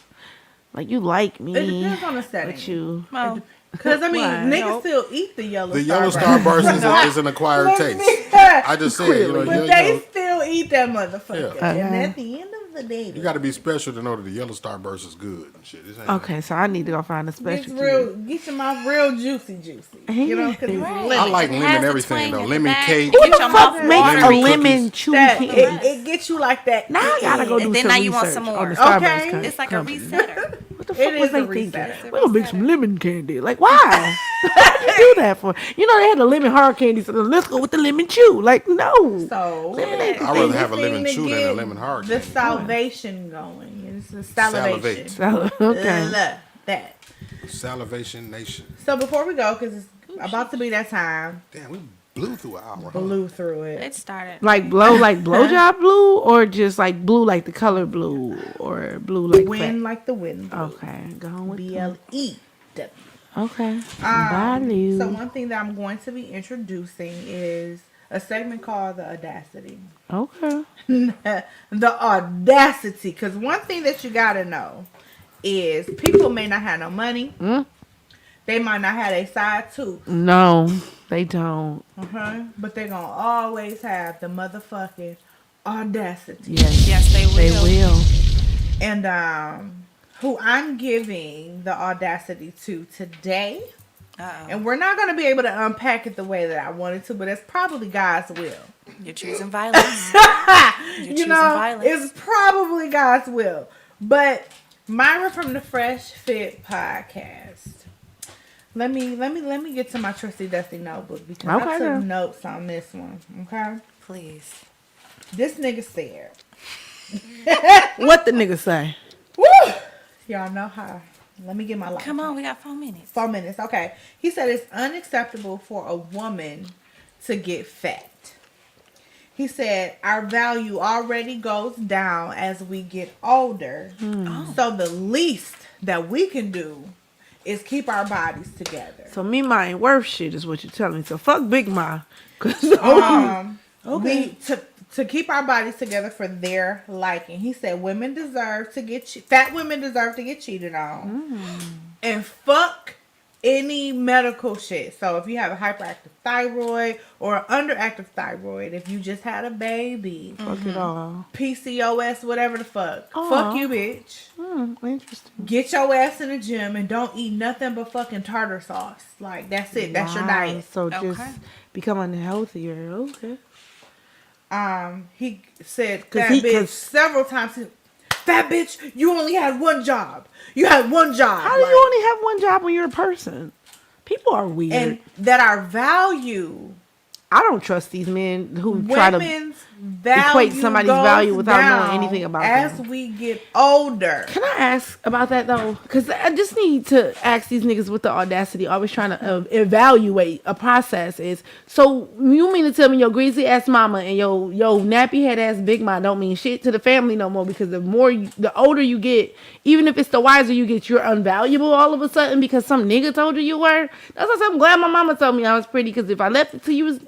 Like you like me. It depends on the setting. But you Well, Because, I mean, Why? niggas Nope. still eat the yellow The yellow Starburst. starburst is an acquired Let taste. me- I just said, Clearly. But they still eat that motherfucker. Yeah. And at the end of the day, you got to be special to know that the yellow starburst is good and shit. This ain't okay, so I need to go find a get special. get your mouth real juicy. You know, because it's Right. lemon. I like It lemon has the everything twang though. at the Lemon back. cake. Who Get the your fuck mouth makes a watery. lemon Cookies. chew that candy? it gets you like that. Now I gotta go do And then some now you want research some on more. the Starburst Okay. co- It's like a company. resetter. What the It fuck was is they a thinking? resetter. We're gonna make some lemon candy. Like, why? What did you do that for? You know, they had the lemon hard candy, so then let's go with the lemon chew. Like, no. So Lemonade. I'd rather and have a you lemon seem to chew than a get lemon hard The candy. salivation going. It's the salivation. Salivate. Okay. Love that. Salivation Nation. So before we go, because it's about to be that time, Damn, we blew through an hour. Huh? blew through it. It started. Like blowjob blue, or just like blue like the color blue, or blue like Wind fat? like the wind. blew. Okay, go on with BLE. okay. Bye, Lou. So one thing that I'm going to be introducing is a segment called the Audacity. Okay. The Audacity, because one thing that you gotta know is people may not have no money. They might not have a side tooth. No, they don't. But they're gonna always have the motherfucking audacity. Yes, Yes, they will. they will. And who I'm giving the audacity to today. Uh-oh. And we're not gonna be able to unpack it the way that I wanted to, but it's probably God's will. You're choosing violence. You're You choosing know, violence. it's probably God's will. But Myra from the Fresh Fit podcast. Let me get to my trusty dusty notebook because I Okay, took girl. notes on this one. Okay, Please. this nigga said, What the nigga say? "Woo, y'all know how." Let me get my life. Come on, we got 4 minutes. 4 minutes. Okay, he said it's unacceptable for a woman to get fat. He said our value already goes down as we get older, so the least that we can do is keep our bodies together. So me, ma ain't worth shit, is what you're telling me. So fuck Big Ma, cause We to keep our bodies together for their liking. He said women deserve to get fat women deserve to get cheated on, and fuck any medical shit. So if you have a hyperactive thyroid or an underactive thyroid, if you just had a baby, fuck it all. PCOS, whatever the fuck, Aw. fuck you, bitch. Interesting. Get your ass in the gym and don't eat nothing but fucking tartar sauce. Like that's it. That's your Wow, diet. So just Okay. become unhealthier. Okay. He said 'Cause fat he- bitch 'cause- several times. Fat bitch, you only had one job. You had one job. How do like, you only have one job when you're a person? People are weird. and that our value, I don't trust these men who try to. women's value somebody's goes value without knowing down anything about as them. we get older. Can I ask about that though? Because I just need to ask these niggas with the audacity, always trying to evaluate a process. Is so you mean to tell me your greasy ass mama and your nappy head ass big ma don't mean shit to the family no more? Because the older you get, even if it's the wiser you get, you're unvaluable all of a sudden because some nigga told you were. That's why I'm glad my mama told me I was pretty. Because if I left it to you was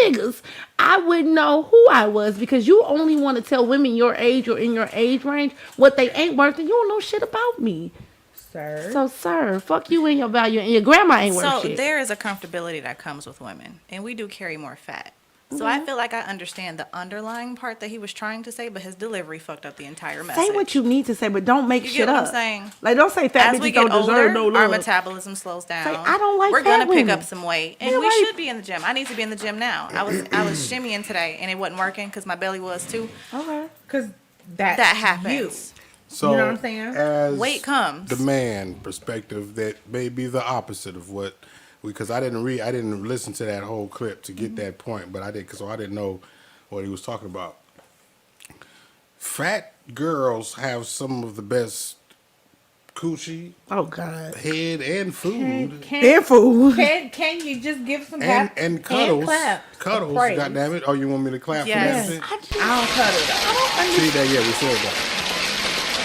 niggas, I wouldn't know who I was, because you only want to tell women your age or in your age range what they ain't worth, and you don't know shit about me. Sir. So, sir, fuck you and your value, and your grandma ain't worth So shit. there is a comfortability that comes with women, and we do carry more fat. So I feel like I understand the underlying part that he was trying to say, but his delivery fucked up the entire message. Say what you need to say, but don't make You shit get what up. I'm saying? Like, don't say fat As we bitches get don't deserve older, no our love. metabolism slows down. I don't like We're fat gonna pick women. up some weight, and Yeah, we right. should be in the gym. I need to be in the gym now. I was shimmying today, and it wasn't working because my belly was too. Okay. Because that happens. So, You know what I'm saying? As Weight comes. the man perspective, that may be the opposite of what, because I didn't listen to that whole clip to get that point, but I did, so I didn't know what he was talking about. Fat girls have some of the best coochie, Oh God. head, and food, And food. Can you just give some and cuddles. clap Cuddles, praise? goddammit. Oh, you want me to clap Yes. for that? I just, I don't cuddle though. See that? Yeah, we said that.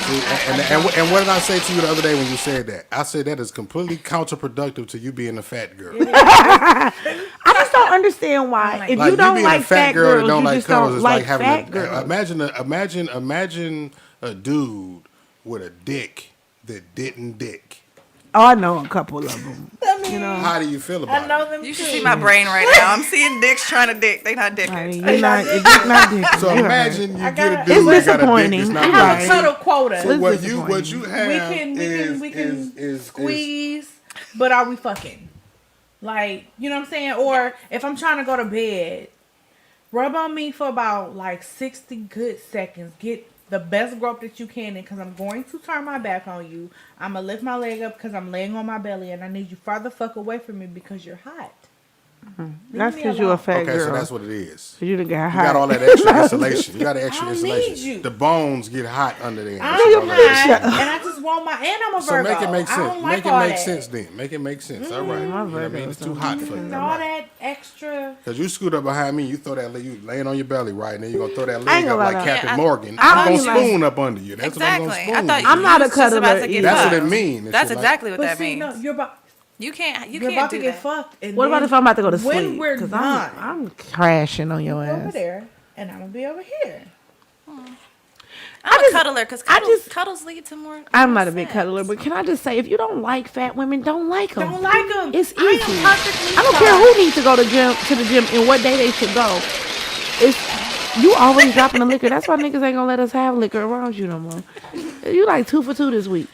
See, and what did I say to you the other day when you said that? I said that is completely counterproductive to you being a fat girl. I just don't understand why. If Like you don't being like a fat girl girls, that don't you like just cuddles don't is like like having fat a, girls. imagine a dude with a dick that didn't dick. Oh, I know a couple of them. You know, How do you feel about I know it? them You too. should see my brain right now. I'm seeing dicks trying to dick. They not I dickers. mean, you're not, it's not dick. So You're imagine you I get a got- dude It's that got a dick disappointing. that's I not I have have Right. a right. cuddle quota. So It's what disappointing. you we have can is squeeze, but are we fucking? Like, you know what I'm saying? Or if I'm trying to go to bed, rub on me for about like 60 good seconds. Get the best grip that you can in, because I'm going to turn my back on you. I'm going to lift my leg up because I'm laying on my belly, and I need you farther fuck away from me because you're hot. That's me because you're a alone. fat okay, girl. so that's what it is. You done got You hot. got all that extra insulation. You got the extra I don't insulation. need you. The bones get hot under there. I'm That's all that hot, is. and I just want my, and I'm a So Virgo. make it make I sense. don't like Make it all make that. sense then. Make it make sense. All right. You know what I mean? It's too hot for you. All that extra. Because you scoot up behind me, you throw that leg, you laying on your belly, right? And then you're going to throw that I ain't leg up gonna like lie. Captain Yeah, Morgan. I I'm going to don't like- spoon up under you. That's Exactly. what I'm I going to thought spoon. I'm not a was just about cuddler to get either. That's what fucked. it means. That's It's like- exactly what But that see, means. no, you're about You can't to do get that. fucked. And What about then if I'm about to go to sleep? when we're 'Cause done, I'm crashing on your go over ass. there, and I'm gonna be over here. I'm just- a cuddler because I just- cuddles lead to more. I'm more not a big sex. cuddler, but can I just say, if you don't like fat women, don't like them. Don't like them. It's I am easy. perfectly I don't fine. care who needs to go to the gym and what day they should go. It's you always dropping the liquor. That's why niggas ain't gonna let us have liquor around you no more. You like 2 for 2 this week.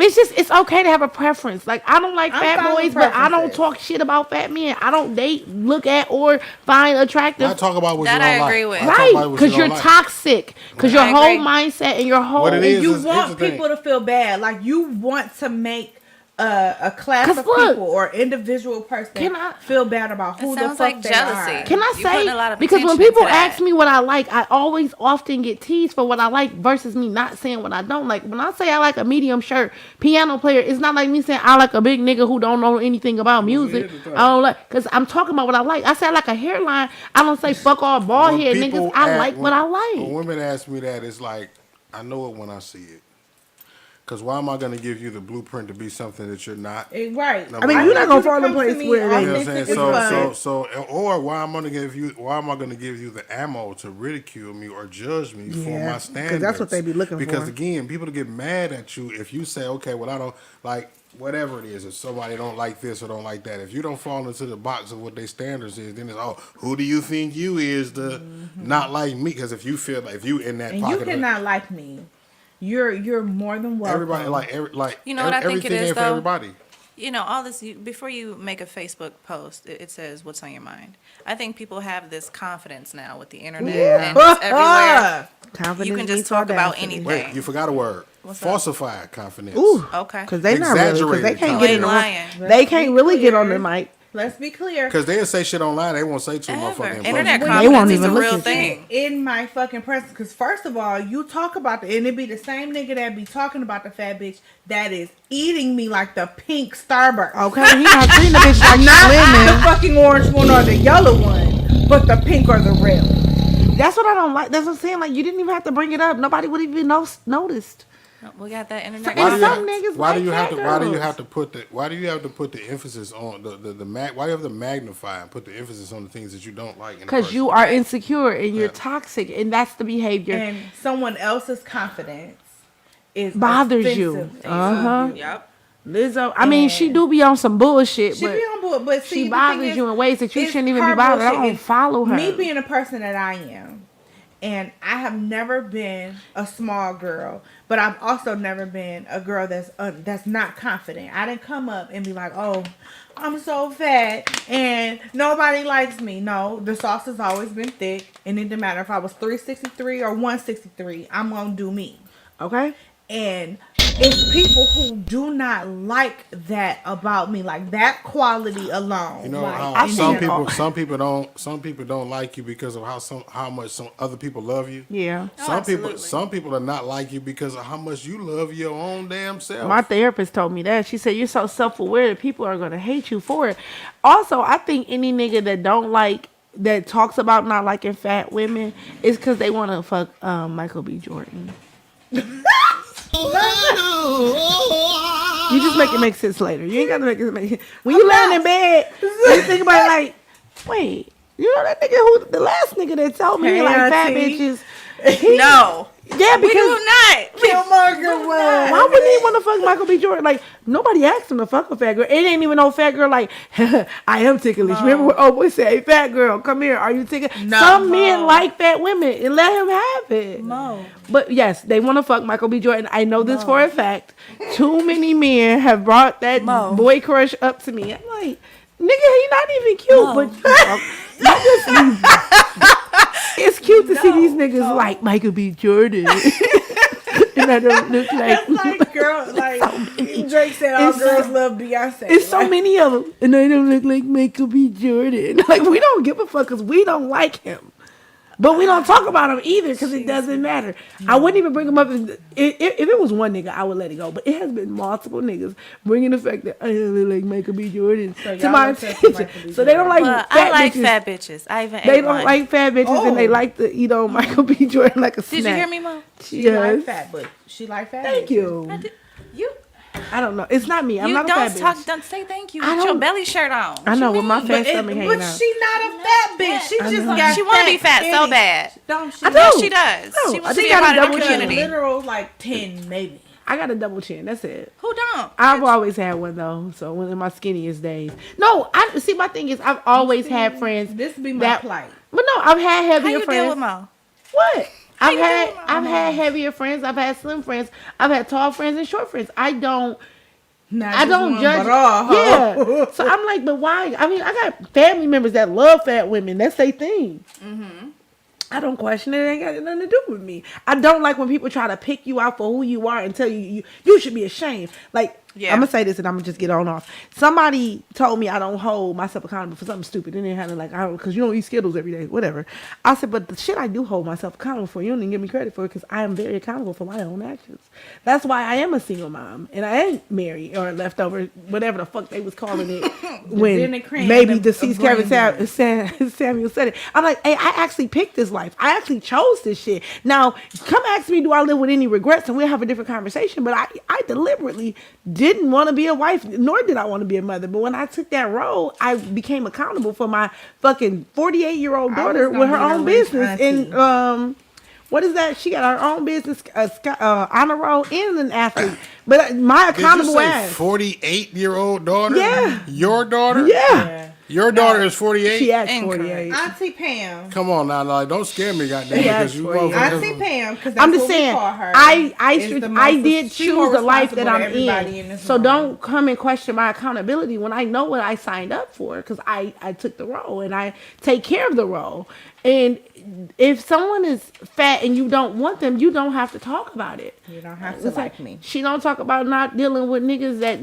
It's okay to have a preference. Like, I don't like I'm fat fine with boys, but I don't preferences. talk shit about fat men. I don't date, look at, or find attractive. I talk about what That you I don't agree like. with. I talk Right, about what because you you're don't like. toxic. Because your I whole agree. mindset and your whole What it is, You here's want the thing. people to feel bad. Like, you want to make a class 'Cause of look, people or individual person can I- feel bad about who It the sounds fuck like they jealousy. are. Can I You putting a lot say, of because when attention people into that. ask me what I like, I always often get teased for what I like versus me not saying what I don't like. When I say I like a medium shirt piano player, it's not like me saying I like a big nigga who don't know anything about music. here's the thing. I don't like, because I'm talking about what I like. I say I like a hairline. I don't say fuck all bald When head people niggas. I ask- like what I When like. women ask me that, it's like, I know it when I see it. Because why am I going to give you the blueprint to be something that you're not? Right. I mean, you're not gonna You fall in come to place me where they- You know what I'm saying? authentic as So, fuck. or why am I going to give you? Why am I going to give you the ammo to ridicule me or judge me for Yeah, my 'cause standards? that's what they be looking Because for. again, people get mad at you if you say, okay, well, I don't like whatever it is. If somebody don't like this or don't like that, if you don't fall into the box of what their standards is, then it's who do you think you is to not like me? Because if you feel like if you in that And pocket, you cannot like me. You're more than welcome. everybody You know what I think everything it is, ain't for though? everybody. You know, all this, before you make a Facebook post, it says what's on your mind. I think people have this confidence now with the internet and it's everywhere. Confidence You can beats just talk about audacity. anything. Wait, you forgot a word. What's that? Falsified confidence. Ooh, Okay. because they not really, because they Exaggerated can't They get in the lying. They can't really get on the clear. mic. Let's be clear. Because they'll say shit online, they won't say to a Ever. motherfucker in Internet person. They won't confidence is even a look real at thing. In my fucking presence, because first of all, you talk about and it be the same nigga that be talking about the fat bitch that is eating me like the pink Starburst. Okay, he not treating the bitch like Not the swimming. fucking orange one or the yellow one, but the pink or the red one. That's what I don't like. That's what I'm saying. Like, you didn't even have to bring it up. Nobody would even noticed. We got that internet And some confidence. niggas Why like do you have fat to? Why do you girls. have to put the? Why do you have to put the emphasis on the Why do you have to magnify and put the emphasis on the things that you don't like? Because you are insecure and you're toxic, and that's the behavior. And someone else's confidence is Bothers you. offensive to Uh-huh. Yep. Lizzo, I mean, she do be on some bullshit, She but be on board, but see, she the bothers thing is, you in ways that you it's shouldn't even her be bothered. I bullshit. don't It's follow her. Me being a person that I am, and I have never been a small girl, but I've also never been a girl that's not confident. I didn't come up and be like, oh, I'm so fat and nobody likes me. No, the sauce has always been thick, and it didn't matter if I was 363 or 163. I'm gonna do me. Okay. And it's people who do not like that about me, like that quality alone. You know like, how in some general. people don't like you because of how much some other people love you. Yeah. Some people are not like you because of how much you love your own damn self. My therapist told me that. She said, you're so self-aware that people are going to hate you for it. Also, I think any nigga that talks about not liking fat women is because they want to fuck Michael B. Jordan. You just make it make sense later. You ain't got to make it make when you laying in bed, you think about it like, wait, you know that nigga the last nigga that told me he like fat bitches. No. Yeah, because We do not. Killmonger was. why would he want to fuck Michael B. Jordan? Like, nobody asked him to fuck a fat girl. It ain't even no fat girl like, I am ticklish. Remember what Oprah said, hey, fat girl, come here. Are you ticklish? No, Some Mo. men like fat women and let him have it. Mo. But yes, they want to fuck Michael B. Jordan. I know this for a fact. Too many men have brought that Mo. boy crush up to me. I'm like, nigga, he not even cute, Mo. but it's cute to see these niggas like Michael B. Jordan. And I don't look like. That's like girl, like Drake said, all It's girls so- love Beyonce. It's so Like, many of them, and I don't look like Michael B. Jordan. Like, we don't give a fuck because we don't like him. But we don't talk about him either because it doesn't matter. I wouldn't even bring him up. If it was one nigga, I would let it go. But it has been multiple niggas bringing the fact that I don't look like Michael B. Jordan So to y'all my obsessed with attention. Michael B. So they don't like Well, fat I like bitches. fat bitches. I even They ate don't one. like fat bitches and they like to eat on Michael B. Jordan like a snack. Did you hear me, Mo? she Yes. like fat, but she like fat. Thank bitches. you. You I don't know. It's not me. I'm you not a don't fat talk. bitch. Don't say thank you I with your don't- belly shirt on. I know with my But, fat stomach hanging but out. she not a fat bitch. She just know. got She want to be fat so titties. bad. Don't she? I do. Yes, she does. No, She I wants just to be a got a part of double the chin. community. Literal like 10 maybe. I got a double chin. That's it. Who don't? I've always had one though. So when in my skinniest days. No, I see. My thing is, I've always had friends. This be my that- plight. But no, I've had How heavier you deal friends. with Mo? What? I've you had deal with I've had heavier friends. I've had slim friends. I've had tall friends and short friends. I don't judge. Yeah. So I'm like, but why? I mean, I got family members that love fat women. That's their thing. I don't question it. It ain't got nothing to do with me. I don't like when people try to pick you out for who you are and tell you should be ashamed. Like, Yeah. I'm going to say this and I'm going to just get on off. Somebody told me I don't hold myself accountable for something stupid. And they had to like, because you don't eat Skittles every day, whatever. I said, but the shit I do hold myself accountable for, you don't even give me credit for it because I am very accountable for my own actions. That's why I am a single mom. And I ain't married or leftover, whatever the fuck they was calling it when Jenny Cran maybe of deceased brain Kevin Samuel said it. I'm like, hey, I actually picked this life. I actually chose this shit. Now, come ask me, do I live with any regrets? And we'll have a different conversation. But I deliberately didn't want to be a wife, nor did I want to be a mother. But when I took that role, I became accountable for my fucking 48-year-old daughter gonna with her be the own rich business. auntie. And what is that? She got her own business, honor roll, and an athlete. But my Did you accountable say ass. 48-year-old daughter? Yeah. Your daughter? Yeah. Your daughter is 48? She asked Incorrect. 48. Auntie Pam. Come on now, like, don't scare me, goddamn, Yeah, because you for you. motherfuckers- Auntie Pam, because I'm just saying, I did choose the life that I'm in. So don't come and question my accountability when I know what I signed up for, because I took the role and I take care of the role. And if someone is fat and you don't want them, you don't have to talk about it. You don't have to It's like me. She don't talk about not dealing with niggas that,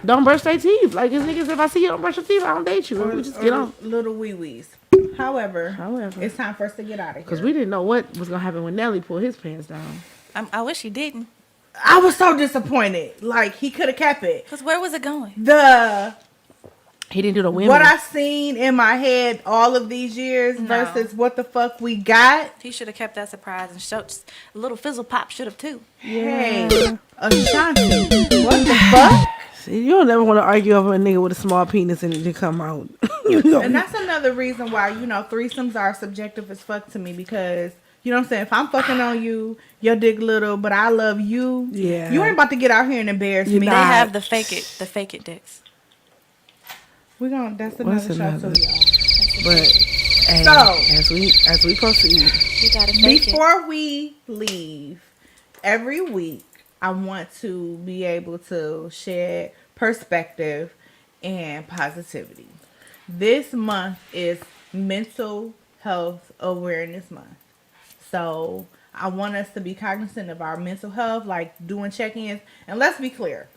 don't brush their teeth. Like, it's niggas, if I see you don't brush your teeth, I don't date you. We just get on. Little wee-wees. However, it's time for us to get out of here. Because we didn't know what was going to happen when Nelly pulled his pants down. I wish he didn't. I was so disappointed. Like, he could have kept it. Cause where was it going? He didn't do the women. What I seen in my head all of these years versus what the fuck we got. He should have kept that surprise and showed a little fizzle pop. Should have too. Hey, Ashanti. What the fuck? See, you don't never want to argue over a nigga with a small penis and it to come out. And that's another reason why, threesomes are subjective as fuck to me, because You know what I'm saying? If I'm fucking on you, your dick little, but I love you. Yeah. You ain't about to get out here and embarrass You're me. They not. have the fake it dicks. That's What's another show another? too, y'all. But hey, So- as we proceed, You gotta fake it. Before we leave, every week I want to be able to share perspective and positivity. This month is Mental Health Awareness Month. So I want us to be cognizant of our mental health, like doing check-ins. And let's be clear.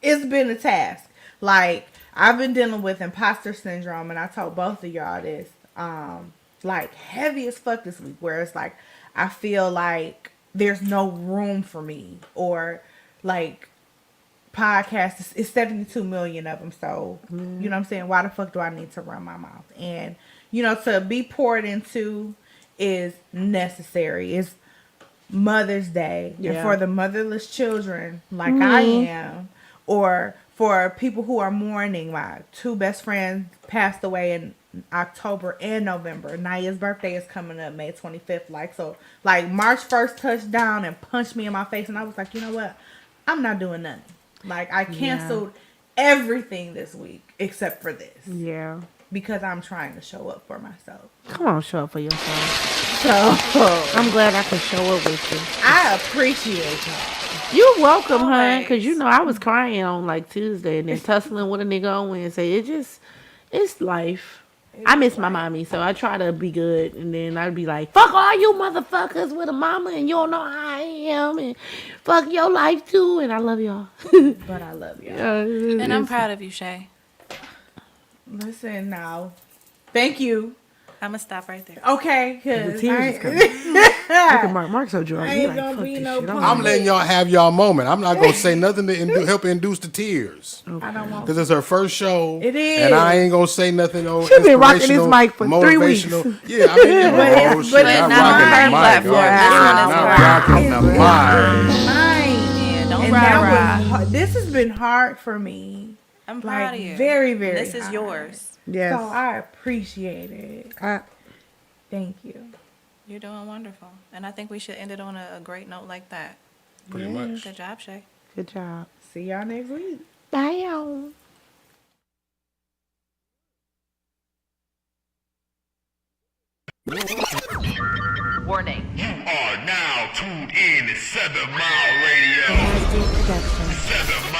It's been a task. Like, I've been dealing with imposter syndrome, and I told both of y'all this. Like, heavy as fuck this week, where it's like, I feel like there's no room for me. Or, like, podcasts, it's 72 million of them. So, you know what I'm saying? Why the fuck do I need to run my mouth? And, you know, to be poured into is necessary. It's Mother's Day. And Yeah. for the motherless children, like I am, or for people who are mourning, my two best friends passed away in October and November. Naya's birthday is coming up May 25th. Like March 1st touched down and punched me in my face, and I was like, you know what? I'm not doing nothing. Like, I canceled everything this week except for this. yeah. Because I'm trying to show up for myself. Come on, show up for yourself. So I'm glad I could show up with you. I appreciate y'all. You're welcome, hun. Always. Because you know I was crying on like Tuesday and then tussling with a nigga on Wednesday. It's life. I miss my mommy, so I try to be good, and then I'd be like, "Fuck all you motherfuckers with a mama, and you don't know how I am, and fuck your life too." And I love y'all. But I love y'all. And I'm proud of you, Shay. Listen now. Thank you. I'm gonna stop right there. Okay, The cause tears I, is coming. Look at Mark. Mark's so drunk. I He ain't like, gonna fuck be this no shit. punk. I'm letting y'all have y'all moment. I'm not gonna say nothing to help induce the tears. I don't want. Because it's her first show. It is. And I ain't gonna say nothing. No, She been rocking this mic for 3 motivational. weeks. Yeah, I mean, oh, shit, but not it's rocking not the mic. platform. This one is Not hers. rocking the mic. Mine. Yeah, don't And rah that rah. was hard. This has been hard for me. I'm proud Like, of you. very, very This is hard. yours. Yes. So I appreciate it. Thank you. You're doing wonderful. And I think we should end it on a great note like that. Pretty much. Good job, Shay. Good job. See y'all next week. Bye, y'all. Warning. You are now tuned in to 7 Mile Radio. Nasty Production. 7 Mile